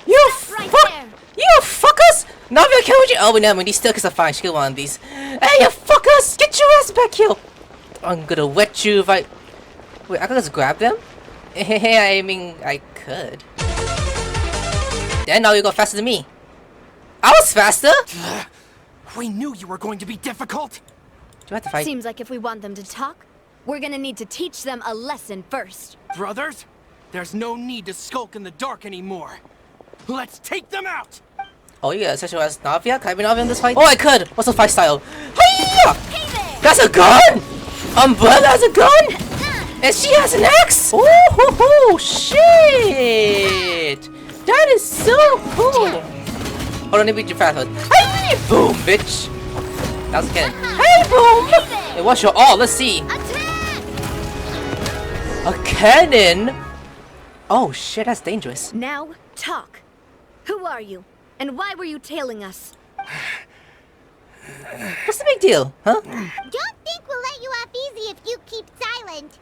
You Right fuck. there. You fuckers! Navia, can we? Oh, no, we still can fine. She killed one of these. Hey, you fuckers! Get your ass back here! I'm gonna wet you if I. Wait, I could just grab them? I mean, I could. Then now you go faster than me. I was faster! We knew you were going to be difficult. Do I have to fight? Seems like if we want them to talk, we're gonna need to teach them a lesson first. Brothers, there's no need to skulk in the dark anymore. Let's take them out! Oh, you got such as Navia? Can I be Navia in this fight? Oh, I could! What's the fight style? Hiya! Hey there! That's a gun! Umbrella has a gun! And she has an axe! Oh, ho, ho, shit! That is so cool! Hold on, let me beat you fast. Hey, boom, bitch! That was a cannon. Hey, boom! Hey, what's your all? Let's see. Attack! A cannon? Oh, shit, that's dangerous. Now, talk. Who are you? And why were you tailing us? What's the big deal, huh? Don't think we'll let you off easy if you keep silent.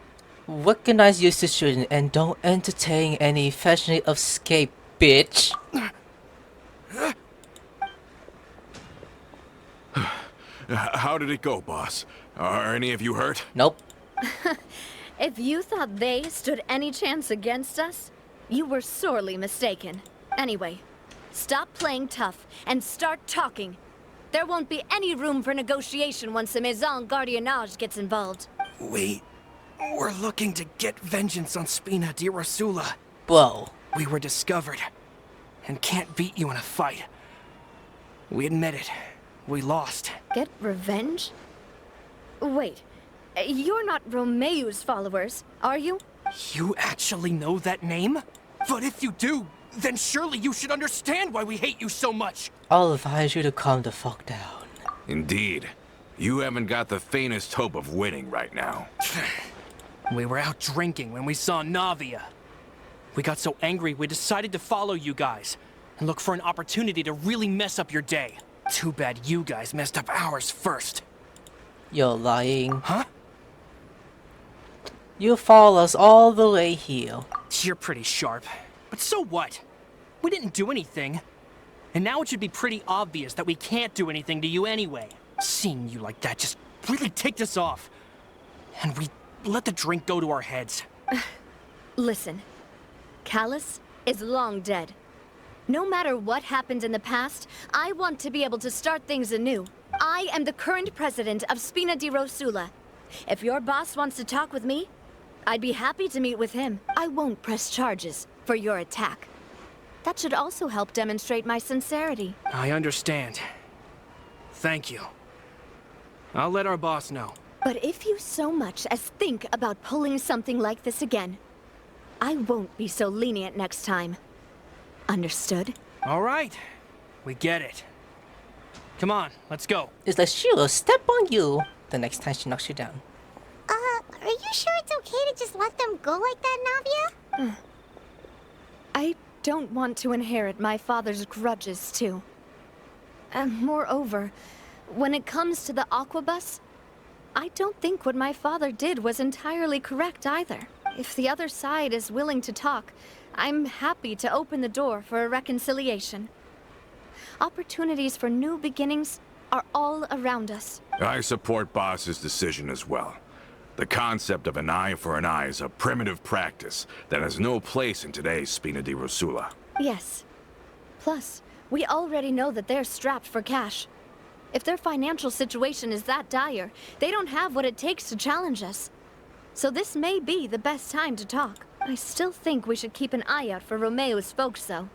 Recognize your situation and don't entertain any fashion of escape, bitch. How did it go, boss? Are any of you hurt? Nope. If you thought they stood any chance against us, you were sorely mistaken. Anyway, stop playing tough and start talking. There won't be any room for negotiation once the Maison Gardiennage gets involved. We're looking to get vengeance on Spina di Rosula. Whoa. We were discovered and can't beat you in a fight. We admit it. We lost. Get revenge? Wait, you're not Romeu's followers, are you? You actually know that name? But if you do, then surely you should understand why we hate you so much. I'll advise you to calm the fuck down. Indeed. You haven't got the faintest hope of winning right now. We were out drinking when we saw Navia. We got so angry we decided to follow you guys and look for an opportunity to really mess up your day. Too bad you guys messed up ours first. You're lying. Huh? You follow us all the way here. You're pretty sharp. But so what? We didn't do anything. And now it should be pretty obvious that we can't do anything to you anyway. Seeing you like that just really ticked us off. And we let the drink go to our heads. Listen, Callus is long dead. No matter what happened in the past, I want to be able to start things anew. I am the current president of Spina di Rosula. If your boss wants to talk with me, I'd be happy to meet with him. I won't press charges for your attack. That should also help demonstrate my sincerity. I understand. Thank you. I'll let our boss know. But if you so much as think about pulling something like this again, I won't be so lenient next time. Understood? All right. We get it. Come on, let's go. It's like she will step on you the next time she knocks you down. Are you sure it's okay to just let them go like that, Navia? I don't want to inherit my father's grudges, too. And moreover, when it comes to the Aquabus, I don't think what my father did was entirely correct either. If the other side is willing to talk, I'm happy to open the door for a reconciliation. Opportunities for new beginnings are all around us. I support Boss's decision as well. The concept of an eye for an eye is a primitive practice that has no place in today's Spina di Rosula. Yes. Plus, we already know that they're strapped for cash. If their financial situation is that dire, they don't have what it takes to challenge us. So this may be the best time to talk. I still think we should keep an eye out for Romeu's folks, though.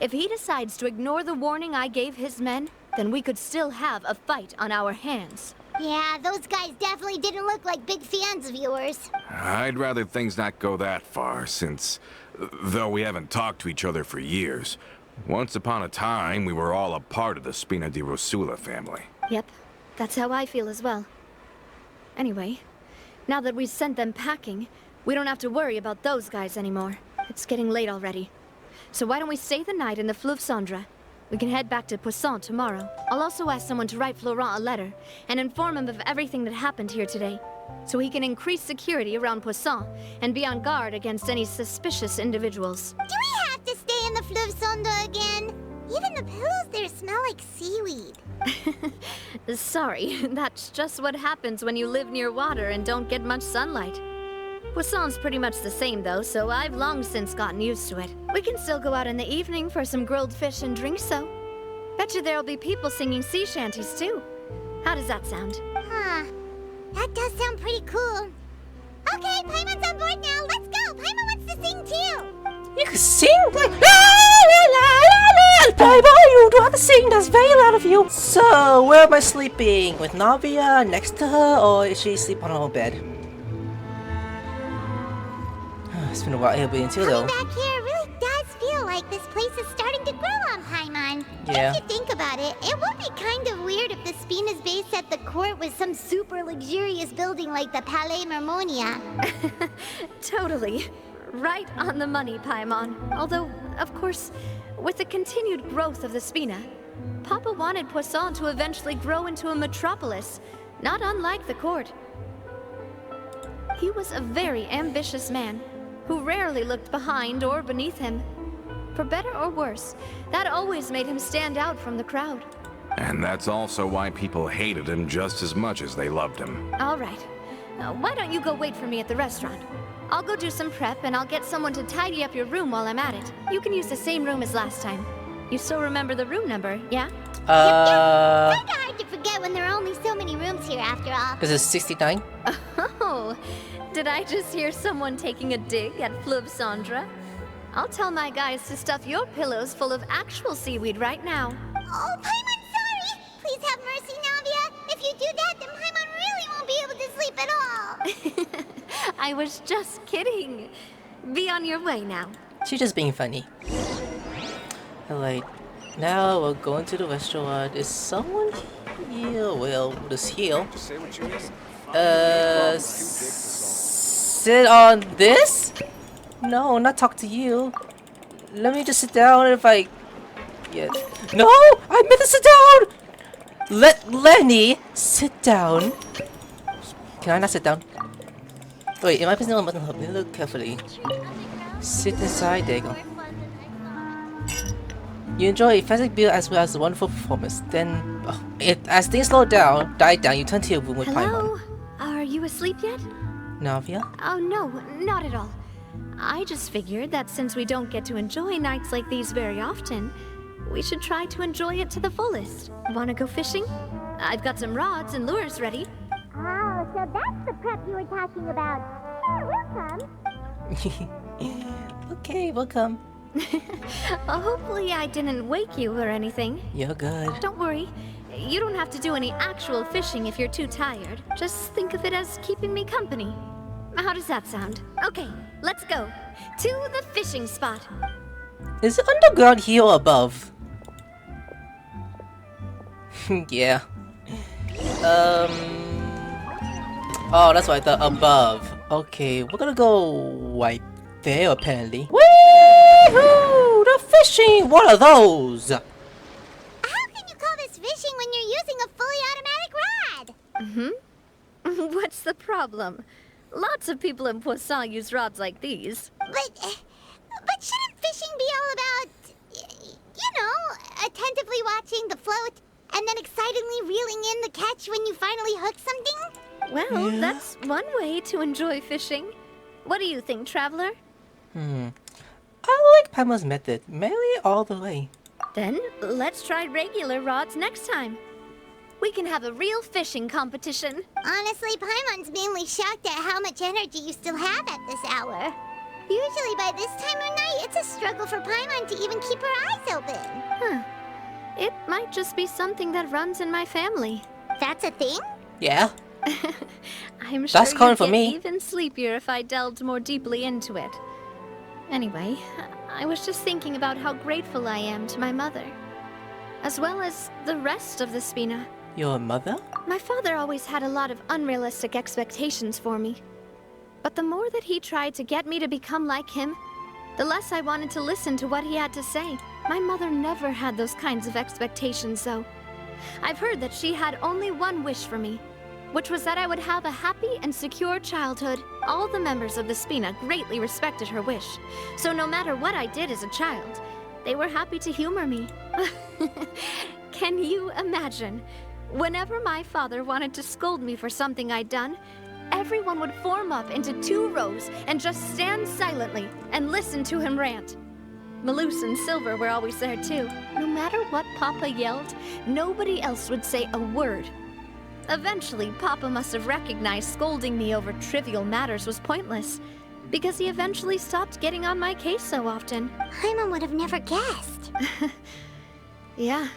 If he decides to ignore the warning I gave his men, then we could still have a fight on our hands. Yeah, those guys definitely didn't look like big fans of yours. I'd rather things not go that far, since, though we haven't talked to each other for years, once upon a time we were all a part of the Spina di Rosula family. Yep, that's how I feel as well. Anyway, now that we've sent them packing, we don't have to worry about those guys anymore. It's getting late already. So why don't we stay the night in the Fleuve Cendre? We can head back to Poisson tomorrow. I'll also ask someone to write Florent a letter and inform him of everything that happened here today, so he can increase security around Poisson and be on guard against any suspicious individuals. Do we have to stay in the Fleuve Sonda again? Even the pillows there smell like seaweed. Sorry, that's just what happens when you live near water and don't get much sunlight. Poisson's pretty much the same though, so I've long since gotten used to it. We can still go out in the evening for some grilled fish and drinks though. Betcha there'll be people singing sea shanties too. How does that sound? Huh. That does sound pretty cool. Okay, Paimon's on board now. Let's go. Paimon wants to sing too. You can sing like la la la la la. Paimon, you do have to sing. That's very loud of you. So, where am I sleeping? With Navia next to her, or is she asleep on her own bed? It's been a while here being too though. Coming back here really does feel like this place is starting to grow on Paimon. Yeah. If you think about it, it would be kind of weird if the Spina's base at the court was some super luxurious building like the Palais Mermonia. Totally. Right on the money, Paimon. Although, of course, with the continued growth of the Spina, Papa wanted Poisson to eventually grow into a metropolis, not unlike the court. He was a very ambitious man, who rarely looked behind or beneath him. For better or worse, that always made him stand out from the crowd. And that's also why people hated him just as much as they loved him. All right. Why don't you go wait for me at the restaurant? I'll go do some prep and I'll get someone to tidy up your room while I'm at it. You can use the same room as last time. You still remember the room number, yeah? Kinda hard to forget when there are only so many rooms here after all. This is 69. Oh, did I just hear someone taking a dig at Fleuve Sandra? I'll tell my guys to stuff your pillows full of actual seaweed right now. Oh, Paimon, sorry! Please have mercy, Navia. If you do that, then Paimon really won't be able to sleep at all. I was just kidding. Be on your way now. She's just being funny. Alright, now we're going to the restaurant. Is someone here? Well, this here. Sit on this? No, not talk to you. Let me just sit down if I... Yeah. No! I meant to sit down! Let Lenny sit down. Can I not sit down? Wait, am I pressing the button? Let me look carefully. Sit inside, there you go. You enjoy a fantastic meal as well as a wonderful performance. Then, as things slow down, die down, you turn to your room with Hello? Paimon. Are you asleep yet? Navia? Oh no, not at all. I just figured that since we don't get to enjoy nights like these very often, we should try to enjoy it to the fullest. Wanna go fishing? I've got some rods and lures ready. Oh, so that's the prep you were talking about. Sure, we'll come. Okay, welcome. Hopefully I didn't wake you or anything. You're good. Don't worry. You don't have to do any actual fishing if you're too tired. Just think of it as keeping me company. How does that sound? Okay, let's go. To the fishing spot. Is it underground here or above? Yeah. Oh, that's right, the above. Okay, we're gonna go right there apparently. Woohoo! The fishing! What are those? How can you call this fishing when you're using a fully automatic rod? What's the problem? Lots of people in Poisson use rods like these. But shouldn't fishing be all about, you know, attentively watching the float and then excitedly reeling in the catch when you finally hook something? Well, that's one way to enjoy fishing. What do you think, Traveler? I like Paimon's method. Marry all the way. Then let's try regular rods next time. We can have a real fishing competition. Honestly, Paimon's mainly shocked at how much energy you still have at this hour. Usually by this time of night, it's a struggle for Paimon to even keep her eyes open. Huh. It might just be something that runs in my family. That's a thing? Yeah. I'm sure That's coming you'd for get me. even sleepier if I delved more deeply into it. Anyway, I was just thinking about how grateful I am to my mother, as well as the rest of the Spina. Your mother? My father always had a lot of unrealistic expectations for me. But the more that he tried to get me to become like him, the less I wanted to listen to what he had to say. My mother never had those kinds of expectations, though. I've heard that she had only one wish for me, which was that I would have a happy and secure childhood. All the members of the Spina greatly respected her wish, so no matter what I did as a child, they were happy to humor me. Can you imagine? Whenever my father wanted to scold me for something I'd done, everyone would form up into 2 rows and just stand silently and listen to him rant. Malus and Silver were always there too. No matter what Papa yelled, nobody else would say a word. Eventually, Papa must have recognized scolding me over trivial matters was pointless, because he eventually stopped getting on my case so often. Paimon would have never guessed. Yeah.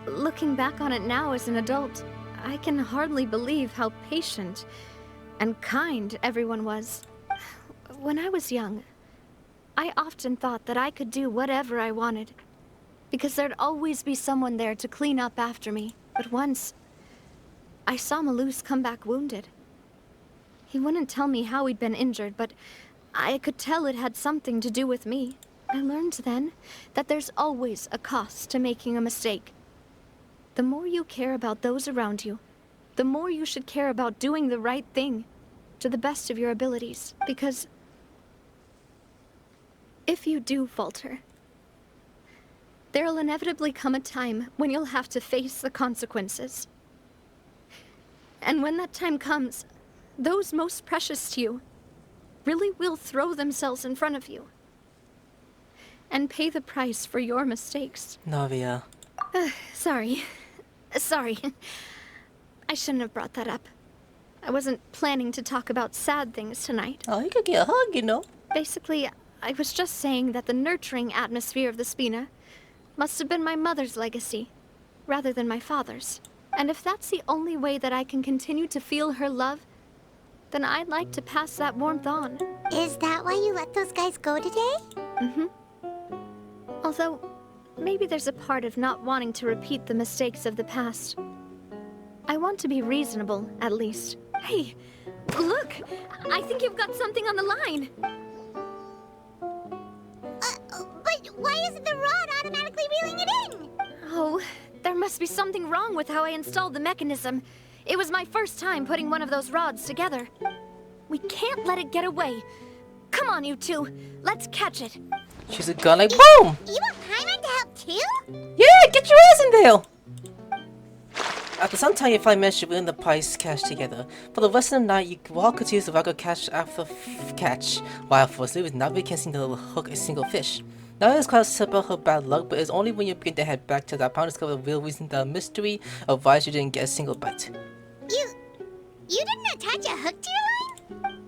Looking back on it now as an adult, I can hardly believe how patient and kind everyone was. When I was young, I often thought that I could do whatever I wanted, because there'd always be someone there to clean up after me. But once, I saw Malus come back wounded. He wouldn't tell me how he'd been injured, but I could tell it had something to do with me. I learned then that there's always a cost to making a mistake. The more you care about those around you, the more you should care about doing the right thing to the best of your abilities, because if you do falter, there'll inevitably come a time when you'll have to face the consequences. And when that time comes, those most precious to you really will throw themselves in front of you and pay the price for your mistakes. Navia. Sorry. I shouldn't have brought that up. I wasn't planning to talk about sad things tonight. Oh, you could get a hug, you know. Basically, I was just saying that the nurturing atmosphere of the Spina must have been my mother's legacy, rather than my father's. And if that's the only way that I can continue to feel her love, then I'd like to pass that warmth on. Is that why you let those guys go today? Mm-hmm. Although, maybe there's a part of not wanting to repeat the mistakes of the past. I want to be reasonable, at least. Hey, look! I think you've got something on the line! But why isn't the rod automatically reeling it in? Oh, there must be something wrong with how I installed the mechanism. It was my first time putting one of those rods together. We can't let it get away. Come on, you two. Let's catch it. She's a gun like boom! You want Paimon to help too? Yeah, get your ass in there! After some time, you finally manage to win the prize catch together. For the rest of the night, you all continue to record catch after catch, while for Lewis, Navia can't seem to hook a single fish. Navia is quite upset about her bad luck, but it's only when you begin to head back to that pound discover the real reason the mystery of why she didn't get a single bite. You didn't attach a hook to your line?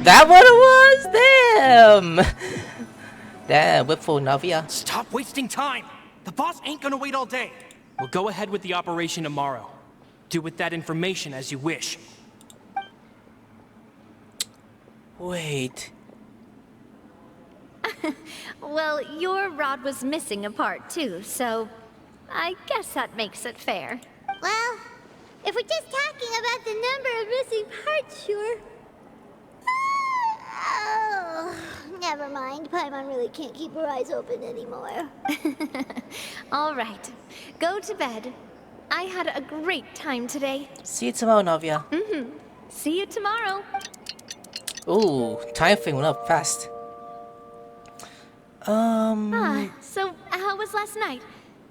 That what it was? Damn! Damn, whip for Navia. Stop wasting time! The boss ain't gonna wait all day. We'll go ahead with the operation tomorrow. Do with that information as you wish. Wait. Well, your rod was missing a part too, so I guess that makes it fair. Well, if we're just talking about the number of missing parts, sure. Oh, never mind. Paimon really can't keep her eyes open anymore. All right, go to bed. I had a great time today. See you tomorrow, Navia. See you tomorrow. Ooh, time frame went up fast. So how was last night?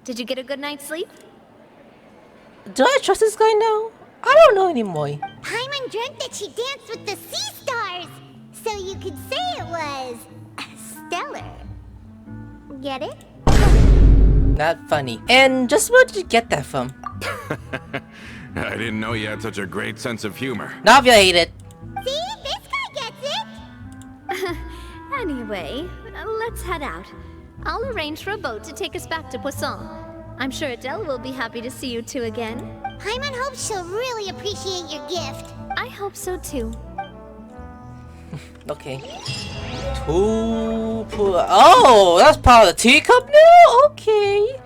Did you get a good night's sleep? Do I trust this guy now? I don't know anymore. Paimon dreamt that she danced with the sea stars, so you could say it was stellar. Get it? Not funny. And just where did you get that from? I didn't know you had such a great sense of humor. Navia ate it. See? This guy gets it! Anyway, let's head out. I'll arrange for a boat to take us back to Poisson. I'm sure Adele will be happy to see you two again. Paimon hopes she'll really appreciate your gift. I hope so too. Okay. Oh, that's part of the teacup now? Okay.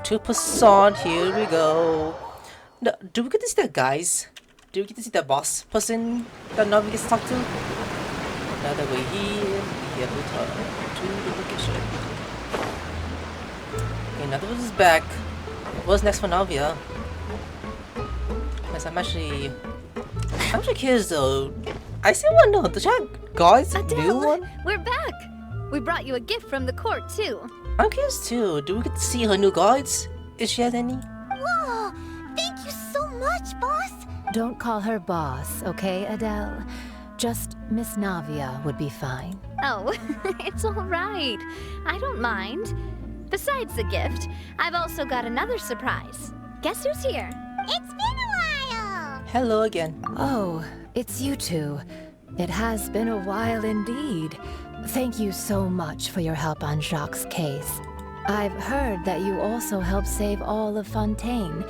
2%, here we go. No, do we get to see that guys? Do we get to see that boss person that Navia gets to talk to? Now that we're here, we have to talk to the location. Navia is back. What's next for Navia? Yes, I'm actually curious though. I still want to know, does she have guards? New Adele, one? we're back. We brought you a gift from the court too. I'm curious too. Do we get to see her new guards? If she has any? Whoa! Thank you so much, boss! Don't call her boss, okay, Adele? Just Miss Navia would be fine. Oh, it's all right. I don't mind. Besides the gift, I've also got another surprise. Guess who's here? It's been a while! Hello again. Oh, it's you two. It has been a while indeed. Thank you so much for your help on Jacques' case. I've heard that you also helped save all of Fontaine.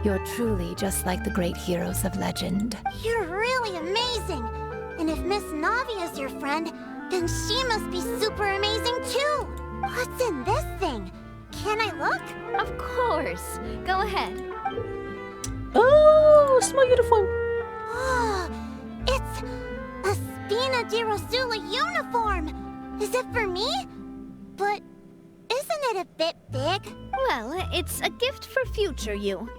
You're truly just like the great heroes of legend. You're really amazing! And if Miss Navia's your friend, then she must be super amazing too! What's in this thing? Can I look? Of course. Go ahead. Oh, it's my uniform. Oh, it's a Spina di Rosula uniform! Is it for me? But isn't it a bit big? Well, it's a gift for future you.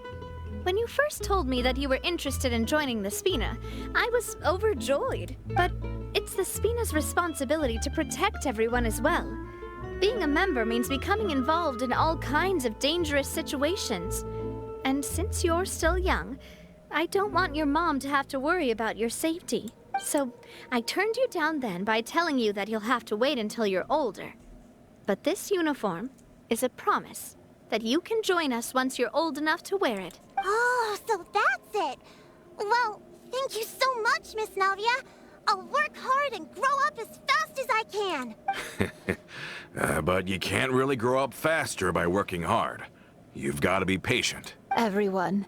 When you first told me that you were interested in joining the Spina, I was overjoyed. But it's the Spina's responsibility to protect everyone as well. Being a member means becoming involved in all kinds of dangerous situations. And since you're still young, I don't want your mom to have to worry about your safety. So I turned you down then by telling you that you'll have to wait until you're older. But this uniform is a promise that you can join us once you're old enough to wear it. Oh, so that's it! Well, thank you so much, Miss Navia! I'll work hard and grow up as fast as I can! But you can't really grow up faster by working hard. You've got to be patient. Everyone,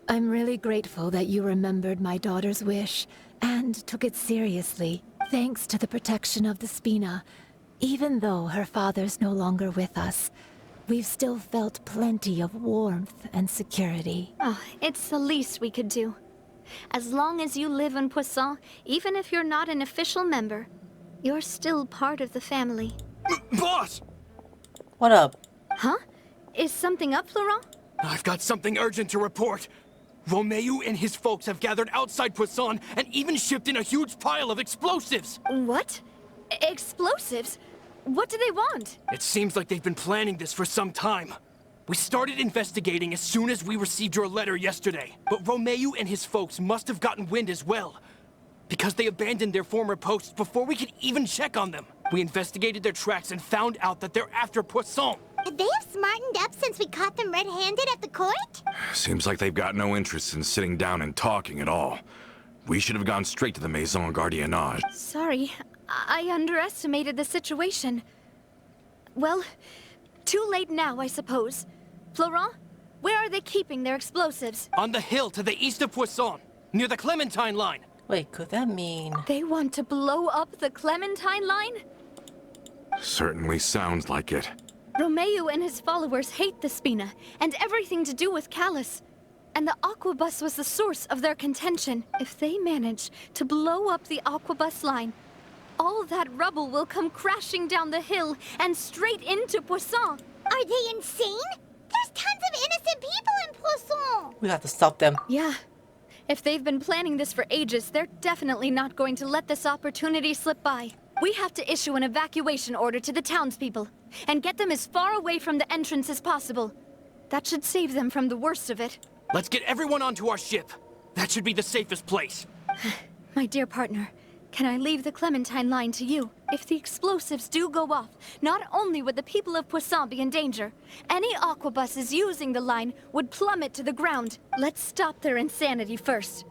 I'm really grateful that you remembered my daughter's wish and took it seriously. Thanks to the protection of the Spina, even though her father's no longer with us, we've still felt plenty of warmth and security. Oh, it's the least we could do. As long as you live in Poisson, even if you're not an official member, you're still part of the family. Boss! What up? Huh? Is something up, Florent? I've got something urgent to report. Romeo and his folks have gathered outside Poisson and even shipped in a huge pile of explosives. What? Explosives? What do they want? It seems like they've been planning this for some time. We started investigating as soon as we received your letter yesterday. But Romeo and his folks must have gotten wind as well, because they abandoned their former posts before we could even check on them. We investigated their tracks and found out that they're after Poisson. They have smartened up since we caught them red-handed at the court? Seems like they've got no interest in sitting down and talking at all. We should have gone straight to the Maison Gardiennage. Sorry, I underestimated the situation. Well, too late now, I suppose. Florent, where are they keeping their explosives? On the hill to the east of Poisson, near the Clementine line. Wait, could that mean... They want to blow up the Clementine line? Certainly sounds like it. Romeo and his followers hate the Spina and everything to do with Callus. And the Aquabus was the source of their contention. If they manage to blow up the Aquabus line, all that rubble will come crashing down the hill and straight into Poisson. Are they insane? There's tons of innocent people in Poisson! We have to stop them. Yeah. If they've been planning this for ages, they're definitely not going to let this opportunity slip by. We have to issue an evacuation order to the townspeople and get them as far away from the entrance as possible. That should save them from the worst of it. Let's get everyone onto our ship. That should be the safest place. My dear partner, can I leave the Clementine line to you? If the explosives do go off, not only would the people of Poisson be in danger, any aquabuses using the line would plummet to the ground. Let's stop their insanity first,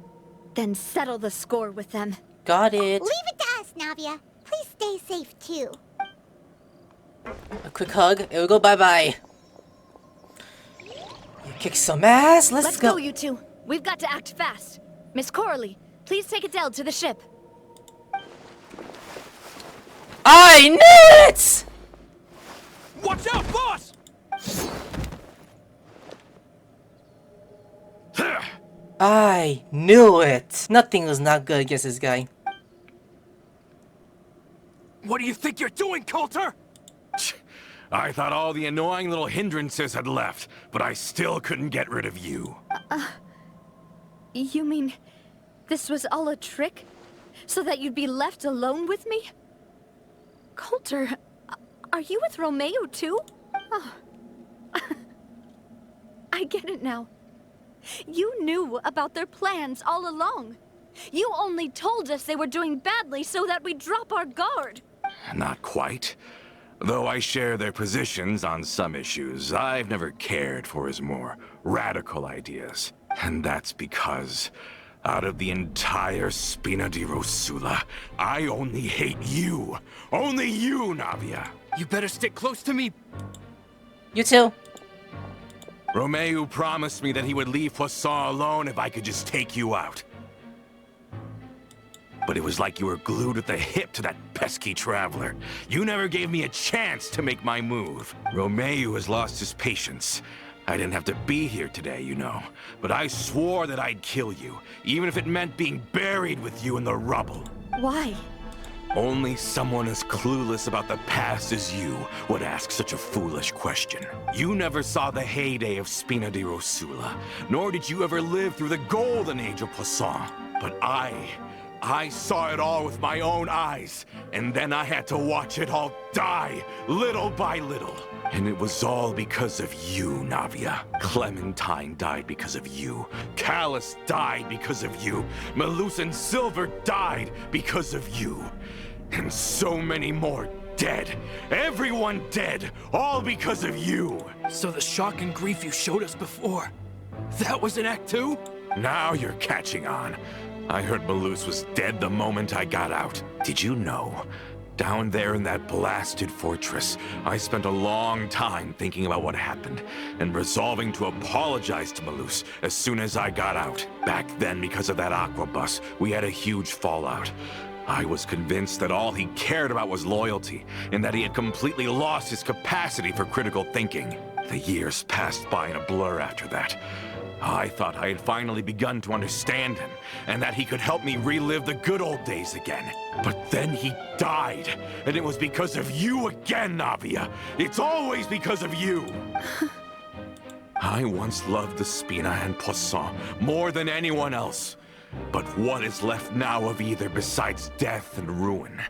then settle the score with them. Got it. Leave it to us, Navia. Please stay safe, too. A quick hug. It will go bye-bye. You kick some ass. Let's go. you two. We've got to act fast. Miss Coralie, please take Adele to the ship. I knew it! Watch out, boss! I knew it. Nothing was not good against this guy. What do you think you're doing, Coulter? I thought all the annoying little hindrances had left, but I still couldn't get rid of you. You mean this was all a trick? So that you'd be left alone with me? Coulter, are you with Romeo too? Oh. I get it now. You knew about their plans all along. You only told us they were doing badly so that we'd drop our guard. Not quite. Though I share their positions on some issues, I've never cared for his more radical ideas. And that's because, out of the entire Spina di Rosula, I only hate you. Only you, Navia. You better stick close to me. You too. Romeo promised me that he would leave Poisson alone if I could just take you out. But it was like you were glued at the hip to that pesky traveler. You never gave me a chance to make my move. Romeo has lost his patience. I didn't have to be here today, you know. But I swore that I'd kill you, even if it meant being buried with you in the rubble. Why? Only someone as clueless about the past as you would ask such a foolish question. You never saw the heyday of Spina di Rosula, nor did you ever live through the golden age of Poisson. But I saw it all with my own eyes, and then I had to watch it all die, little by little. And it was all because of you, Navia. Clementine died because of you. Callus died because of you. Malus and Silver died because of you. And so many more dead. Everyone dead, all because of you. So the shock and grief you showed us before, that was in Act 2? Now you're catching on. I heard Malus was dead the moment I got out. Did you know? Down there in that blasted fortress, I spent a long time thinking about what happened, and resolving to apologize to Malus as soon as I got out. Back then, because of that aqua bus, we had a huge fallout. I was convinced that all he cared about was loyalty, and that he had completely lost his capacity for critical thinking. The years passed by in a blur after that. I thought I had finally begun to understand him, and that he could help me relive the good old days again. But then he died, and it was because of you again, Navia. It's always because of you. I once loved the Spina and Poisson more than anyone else. But what is left now of either besides death and ruin?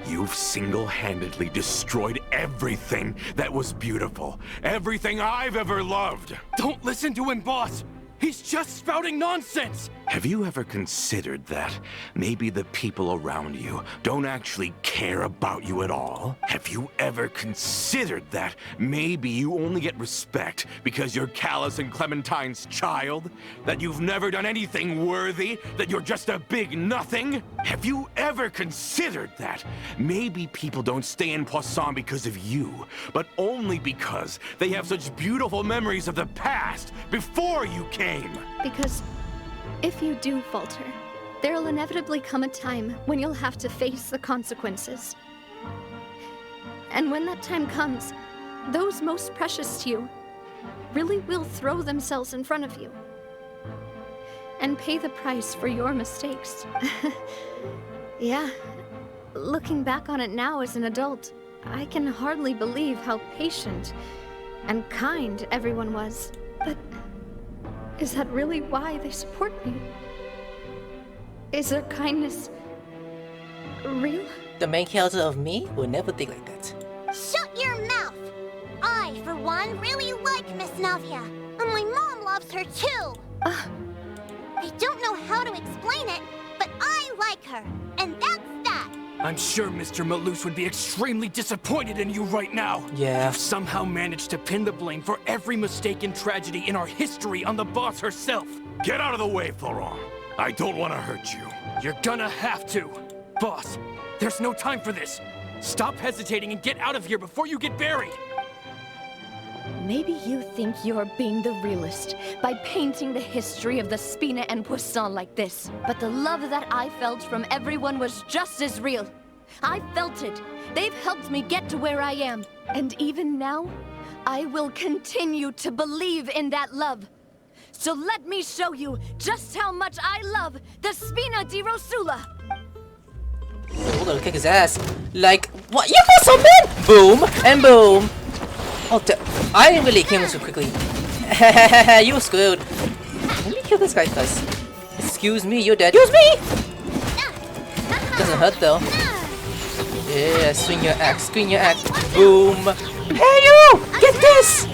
You've single-handedly destroyed everything that was beautiful. Everything I've ever loved. Don't listen to him, boss! He's just spouting nonsense! Have you ever considered that maybe the people around you don't actually care about you at all? Have you ever considered that maybe you only get respect because you're Callus and Clementine's child? That you've never done anything worthy? That you're just a big nothing? Have you ever considered that maybe people don't stay in Poisson because of you, but only because they have such beautiful memories of the past before you came? Because if you do falter, there'll inevitably come a time when you'll have to face the consequences. And when that time comes, those most precious to you really will throw themselves in front of you and pay the price for your mistakes. Yeah, looking back on it now as an adult, I can hardly believe how patient and kind everyone was. But is that really why they support me? Is their kindness real? The main character of me would never think like that. Shut your mouth! I, for one, really like Miss Navia. And my mom loves her too! I don't know how to explain it, but I like her. And that's that! I'm sure Mr. Malus would be extremely disappointed in you right now. Yeah. You've somehow managed to pin the blame for every mistake and tragedy in our history on the boss herself. Get out of the way, Florent. I don't want to hurt you. You're gonna have to. Boss, there's no time for this. Stop hesitating and get out of here before you get buried. Maybe you think you're being the realist by painting the history of the Spina and Poisson like this. But the love that I felt from everyone was just as real. I felt it. They've helped me get to where I am. And even now, I will continue to believe in that love. So let me show you just how much I love the Spina di Rosula. Oh, gonna kick his ass. Like, what? You got so bad! Boom and boom. Oh, I didn't really kill him so quickly. You were screwed. Let me kill this guy first. Excuse me, you're dead. Excuse me! Doesn't hurt though. Yeah, swing your axe, swing your axe. Boom! Hey you! Get this!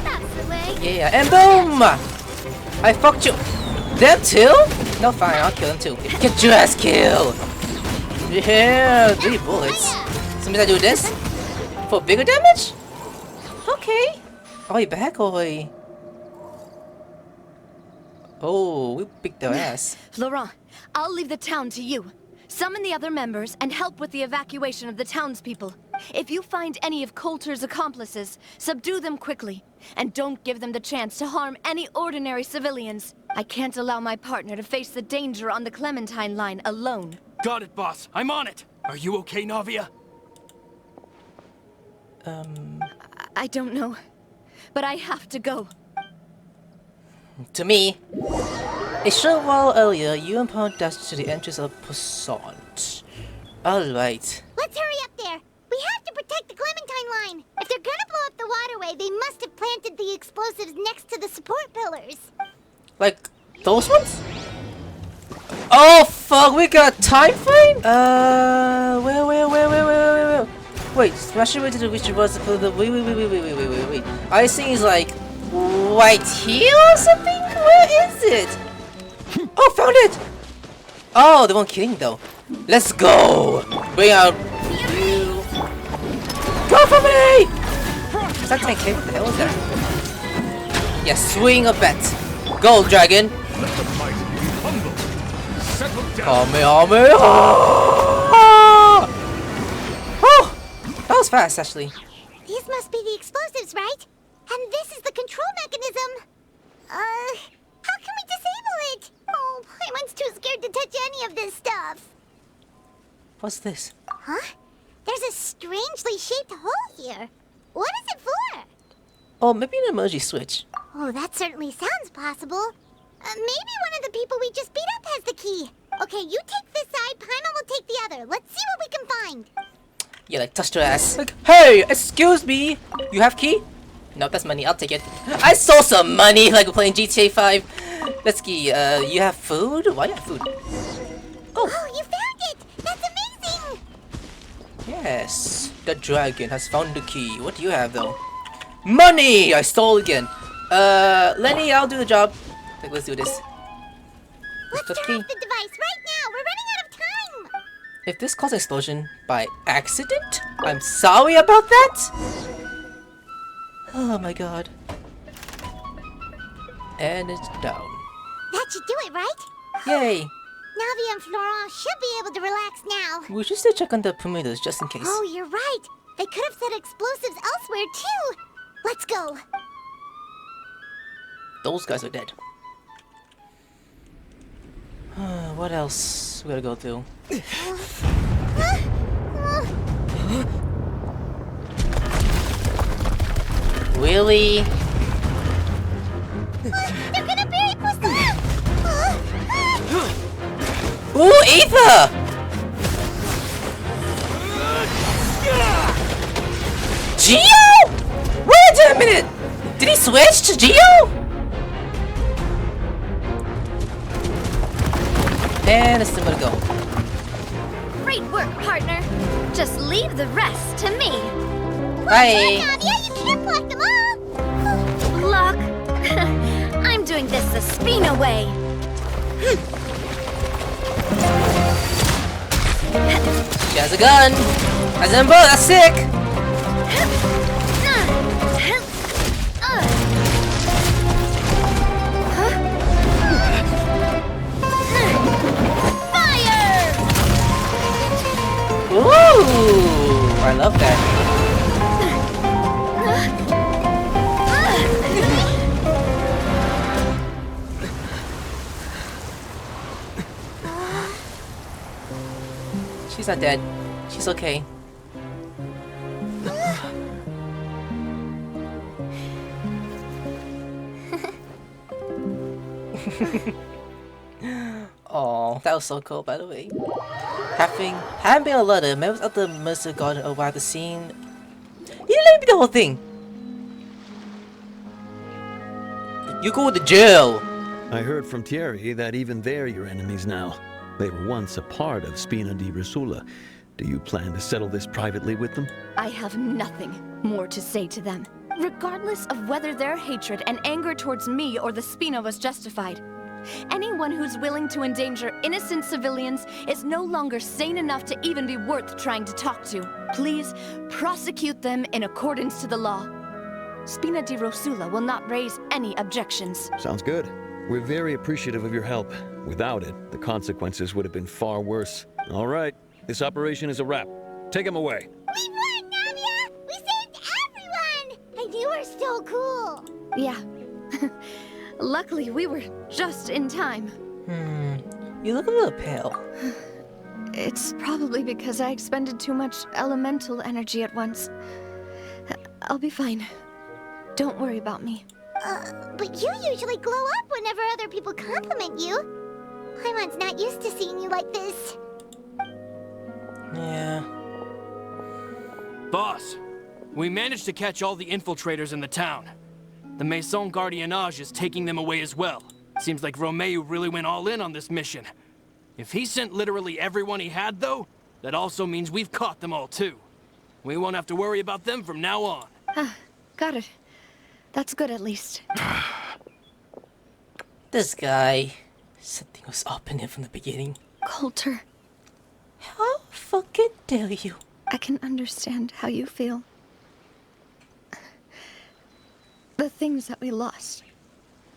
That's the way. Yeah, and boom! I fucked you. Them too? No, fine, I'll kill them too. Get your ass killed! Yeah, 3 bullets. So means I do this? For bigger damage? Okay. Oi, back, oi. Oh, we picked their ass. Laurent, I'll leave the town to you. Summon the other members and help with the evacuation of the townspeople. If you find any of Coulter's accomplices, subdue them quickly. And don't give them the chance to harm any ordinary civilians. I can't allow my partner to face the danger on the Clementine line alone. Got it, boss. I'm on it. Are you okay, Navia? I don't know. But I have to go. To me, a short while earlier, you and Paul dashed to the entrance of Passant. Alright. Let's hurry up there. We have to protect the Clementine line. If they're gonna blow up the waterway, they must have planted the explosives next to the support pillars. Like, those ones? Oh fuck, we got time frame? Wait, smash it into the which was the wait. I think it's like right here or something? Where is it? Oh, found it! Oh, they weren't kidding though. Let's go! Bring out you. Go for me! Is that 10k? What the hell is that? Yeah, swing a bet. Go, dragon! Kamehameha! Oh! That was fast, actually. These must be the explosives, right? And this is the control mechanism. How can we disable it? Oh, Paimon's too scared to touch any of this stuff. What's this? Huh? There's a strangely shaped hole here. What is it for? Oh, maybe an emoji switch. Oh, that certainly sounds possible. Maybe one of the people we just beat up has the key. Okay, you take this side, Paimon will take the other. Let's see what we can find. Yeah, like touched her ass. Like, hey, excuse me. You have key? No, that's money. I'll take it. I saw some money like we're playing GTA 5. Let's see. You have food? Why you have food? Oh, you found it! That's amazing! Yes. The dragon has found the key. What do you have though? Money! I stole again. Lenny, I'll do the job. Like, let's do this. Let's turn off the device right now! We're running out of time! If this caused an explosion by accident, I'm sorry about that! Oh my god. And it's down. That should do it, right? Yay! Navia and Florent should be able to relax now. We should still check on the perimeters just in case. Oh, you're right. They could have set explosives elsewhere too. Let's go. Those guys are dead. What else we gotta go through? Really? They're gonna bury Poussin! Ooh, Ether! Geo? Wait a minute! Did he switch to Geo? And it's still gonna go. Great work, partner. Just leave the rest to me. Bye. Navia, you can't block them all! Block? I'm doing this the Spina way. She has a gun! Has an umbrella, that's sick! Fire! Ooh! I love that. She's not dead. She's okay. Oh, that was so cool, by the way. Having been alerted, members of the Mercer Garden arrived at the scene. You didn't let me be the whole thing. You go to jail. I heard from Thierry that even they're your enemies now. They were once a part of Spina di Rosula. Do you plan to settle this privately with them? I have nothing more to say to them. Regardless of whether their hatred and anger towards me or the Spina was justified, anyone who's willing to endanger innocent civilians is no longer sane enough to even be worth trying to talk to. Please prosecute them in accordance to the law. Spina di Rosula will not raise any objections. Sounds good. We're very appreciative of your help. Without it, the consequences would have been far worse. All right, this operation is a wrap. Take him away. We won, Navia! We saved everyone! And you were so cool! Yeah. Luckily, we were just in time. You look a little pale. It's probably because I expended too much elemental energy at once. I'll be fine. Don't worry about me. But you usually glow up whenever other people compliment you. Paimon's not used to seeing you like this. Yeah. Boss, we managed to catch all the infiltrators in the town. The Maison Gardiennage is taking them away as well. Seems like Romeo really went all in on this mission. If he sent literally everyone he had, though, that also means we've caught them all, too. We won't have to worry about them from now on. Got it. That's good, at least. This guy. Something was up in him from the beginning. Coulter, How fucking dare you? I can understand how you feel. The things that we lost,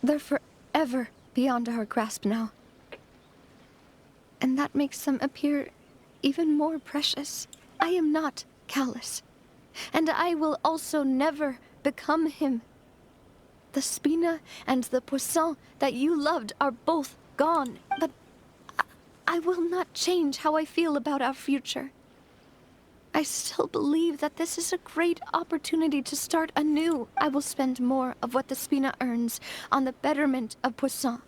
they're forever beyond our grasp now. And that makes them appear even more precious. I am not callous, and I will also never become him. The Spina and the Poisson that you loved are both gone, but I will not change how I feel about our future. I still believe that this is a great opportunity to start anew. I will spend more of what the Spina earns on the betterment of Poisson.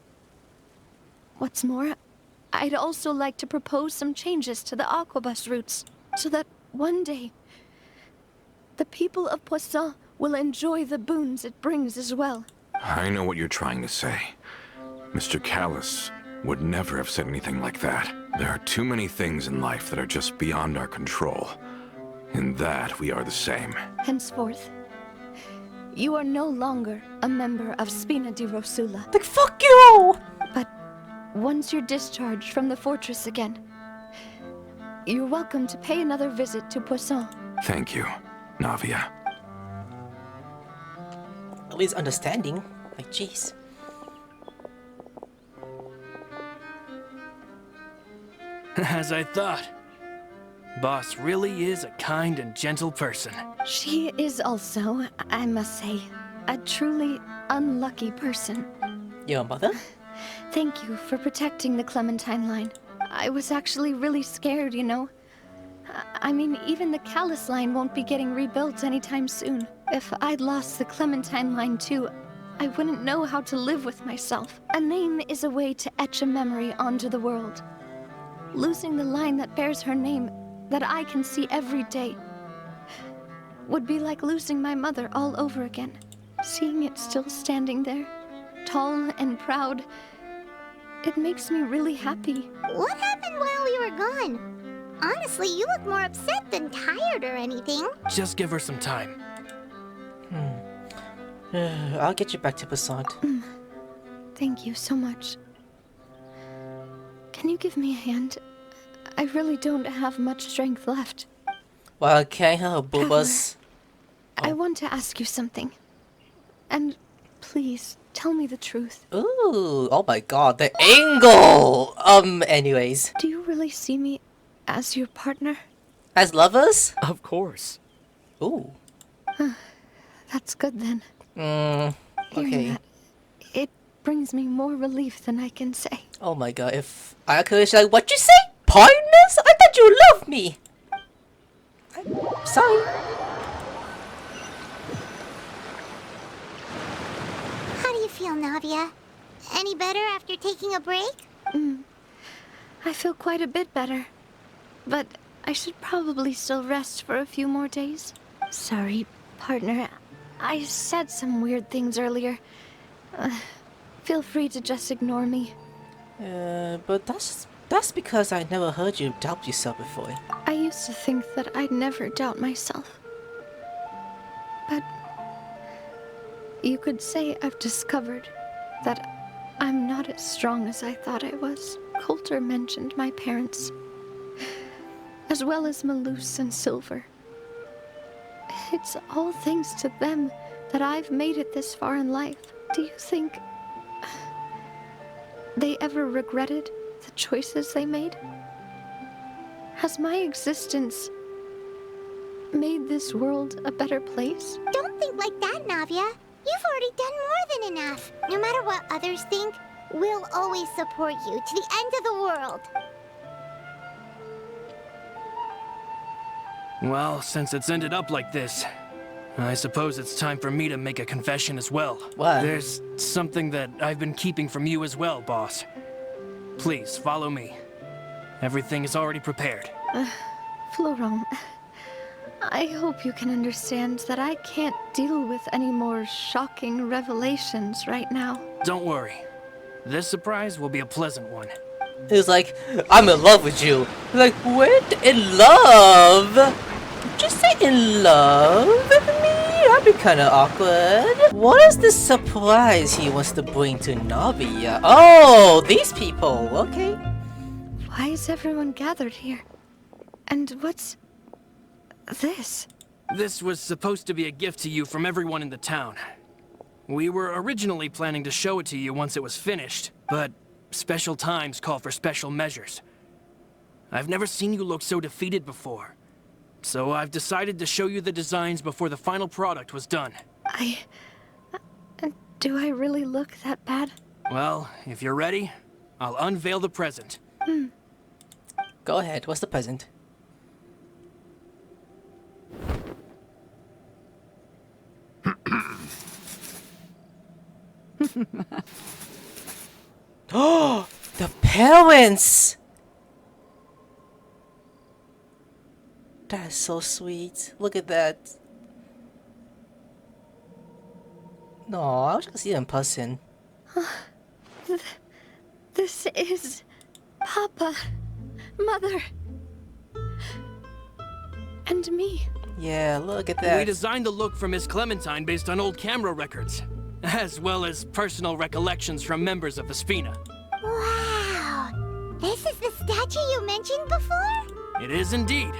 What's more, I'd also like to propose some changes to the Aquabus routes, so that one day, the people of Poisson will enjoy the boons it brings as well. I know what you're trying to say. Mr. Callus would never have said anything like that. There are too many things in life that are just beyond our control. In that, we are the same. Henceforth, you are no longer a member of Spina di Rosula. Like, fuck you! But once you're discharged from the fortress again, you're welcome to pay another visit to Poisson. Thank you, Navia. At least understanding. Like, jeez. As I thought. Boss really is a kind and gentle person. She is also, I must say, a truly unlucky person. Your mother? Thank you for protecting the Clementine line. I was actually really scared, you know. I mean, even the Callus line won't be getting rebuilt anytime soon. If I'd lost the Clementine line too, I wouldn't know how to live with myself. A name is a way to etch a memory onto the world. Losing the line that bears her name, that I can see every day, would be like losing my mother all over again. Seeing it still standing there, tall and proud, it makes me really happy. What happened while we were gone? Honestly, you look more upset than tired or anything. Just give her some time. I'll get you back to Passant. Thank you so much. Can you give me a hand? I really don't have much strength left. Well, okay, boobas. I want to ask you something. And please, tell me the truth. Ooh, oh my god, the angle! Anyways. Do you really see me as your partner? As lovers? Of course. Ooh. That's good then. Okay. Hearing that, it brings me more relief than I can say. Oh my god, if I could like, what you say? Partners? I thought you loved me! I'm sorry. How do you feel, Navia? Any better after taking a break? I feel quite a bit better. But I should probably still rest for a few more days. Sorry, partner. I said some weird things earlier. Feel free to just ignore me. But that's because I never heard you doubt yourself before. I used to think that I'd never doubt myself. But you could say I've discovered that I'm not as strong as I thought I was. Coulter mentioned my parents, as well as Malus and Silver. It's all thanks to them that I've made it this far in life. Do you think they ever regretted the choices they made? Has my existence made this world a better place? Don't think like that, Navia. You've already done more than enough. No matter what others think, we'll always support you to the end of the world. Well, since it's ended up like this, I suppose it's time for me to make a confession as well. What? There's something that I've been keeping from you as well, boss. Please, follow me. Everything is already prepared. Florent, I hope you can understand that I can't deal with any more shocking revelations right now. Don't worry. This surprise will be a pleasant one. It was like, I'm in love with you. Like, what? In love? Just say in love with me? That'd be kinda awkward. What is the surprise he wants to bring to Navia? Oh, these people. Okay. Why is everyone gathered here? And what's this? This was supposed to be a gift to you from everyone in the town. We were originally planning to show it to you once it was finished, but special times call for special measures. I've never seen you look so defeated before, so I've decided to show you the designs before the final product was done. Do I really look that bad? Well, if you're ready, I'll unveil the present. Go ahead. What's the present? Oh, the parents! That is so sweet. Look at that. No, I wish I could see them in person. This is Papa, Mother, and me. Yeah, look at that. We designed the look for Miss Clementine based on old camera records, as well as personal recollections from members of the Spina. Wow! This is the statue you mentioned before? It is indeed.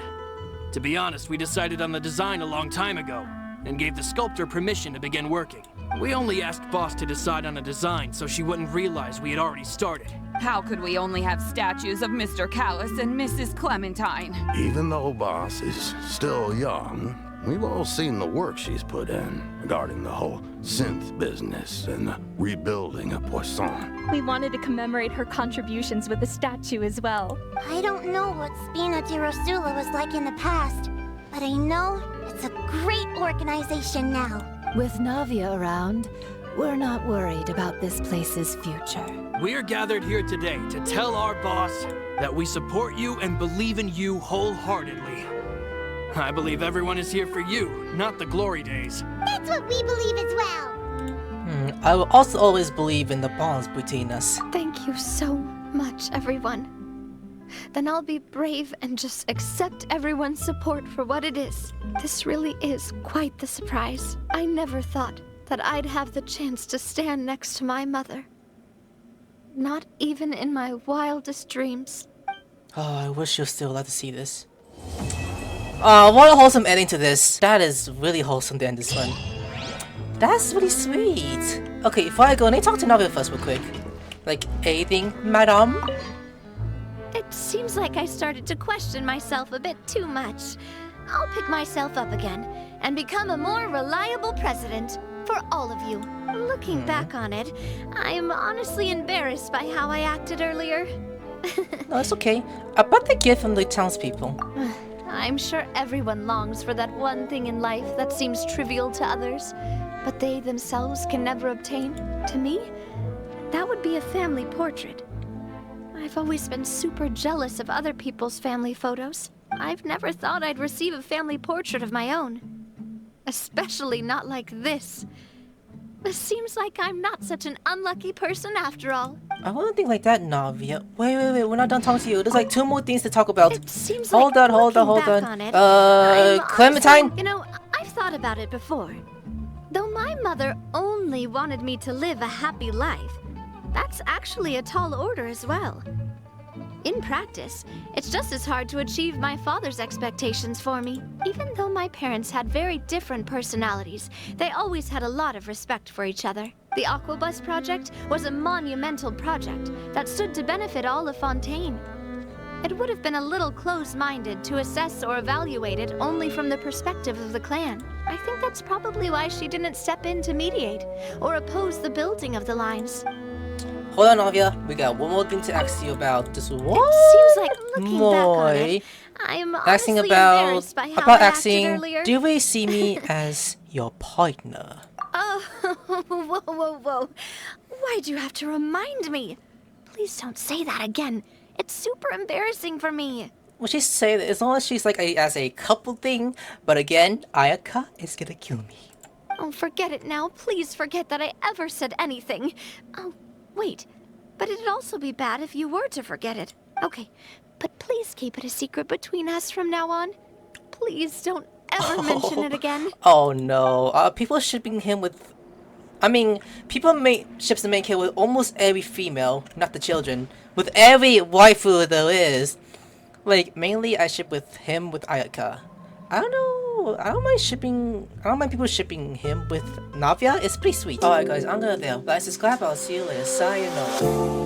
To be honest, we decided on the design a long time ago, and gave the sculptor permission to begin working. We only asked Boss to decide on a design so she wouldn't realize we had already started. How could we only have statues of Mr. Callis and Mrs. Clementine? Even though Boss is still young, we've all seen the work she's put in regarding the whole synth business and the rebuilding of Poisson. We wanted to commemorate her contributions with a statue as well. I don't know what Spina di Rosula was like in the past, but I know it's a great organization now. With Navia around, we're not worried about this place's future. We are gathered here today to tell our boss that we support you and believe in you wholeheartedly. I believe everyone is here for you, not the glory days. That's what we believe as well. I will also always believe in the bonds between us. Thank you so much, everyone. Then I'll be brave and just accept everyone's support for what it is. This really is quite the surprise. I never thought that I'd have the chance to stand next to my mother. Not even in my wildest dreams. Oh, I wish you're still allowed to see this. What a wholesome ending to this. That is really wholesome to end this one. That's really sweet. Okay, before I go, let me talk to Navia first real quick. Like, anything, madam? It seems like I started to question myself a bit too much. I'll pick myself up again and become a more reliable president for all of you. Looking back on it, I'm honestly embarrassed by how I acted earlier. No, it's okay. I brought the gift from the townspeople. I'm sure everyone longs for that one thing in life that seems trivial to others, but they themselves can never obtain. To me, that would be a family portrait. I've always been super jealous of other people's family photos. I've never thought I'd receive a family portrait of my own. Especially not like this. It seems like I'm not such an unlucky person after all. I wouldn't think like that, Navia. Wait, we're not done talking to you. There's like 2 more things to talk about. It seems hold like on. on it, I'm Clementine? honestly, I've thought about it before. Though my mother only wanted me to live a happy life, that's actually a tall order as well. In practice, it's just as hard to achieve my father's expectations for me. Even though my parents had very different personalities, they always had a lot of respect for each other. The Aquabus project was a monumental project that stood to benefit all of Fontaine. It would have been a little close-minded to assess or evaluate it only from the perspective of the clan. I think that's probably why she didn't step in to mediate or oppose the building of the lines. Hold on, Navia. We got one more thing to ask you about. This one It seems like looking more. back on it, I'm Asking honestly about embarrassed by how I acted earlier. do they see me as your partner? Oh, whoa. Why'd you have to remind me? Please don't say that again. It's super embarrassing for me. Well, she say that as long as she's like as a couple thing, but again, Ayaka is gonna kill me. Oh, forget it now. Please forget that I ever said anything. Oh, wait. But it'd also be bad if you were to forget it. Okay, but please keep it a secret between us from now on. Please don't ever mention it again. Oh no. People shipping him with... people ships the main kid with almost every female, not the children. With every waifu there is. Like, mainly I ship with him with Ayaka. I don't know. I don't mind people shipping him with Navia. It's pretty sweet. Alright guys, I'm gonna there. Like, subscribe. I'll see you later. Sayonara.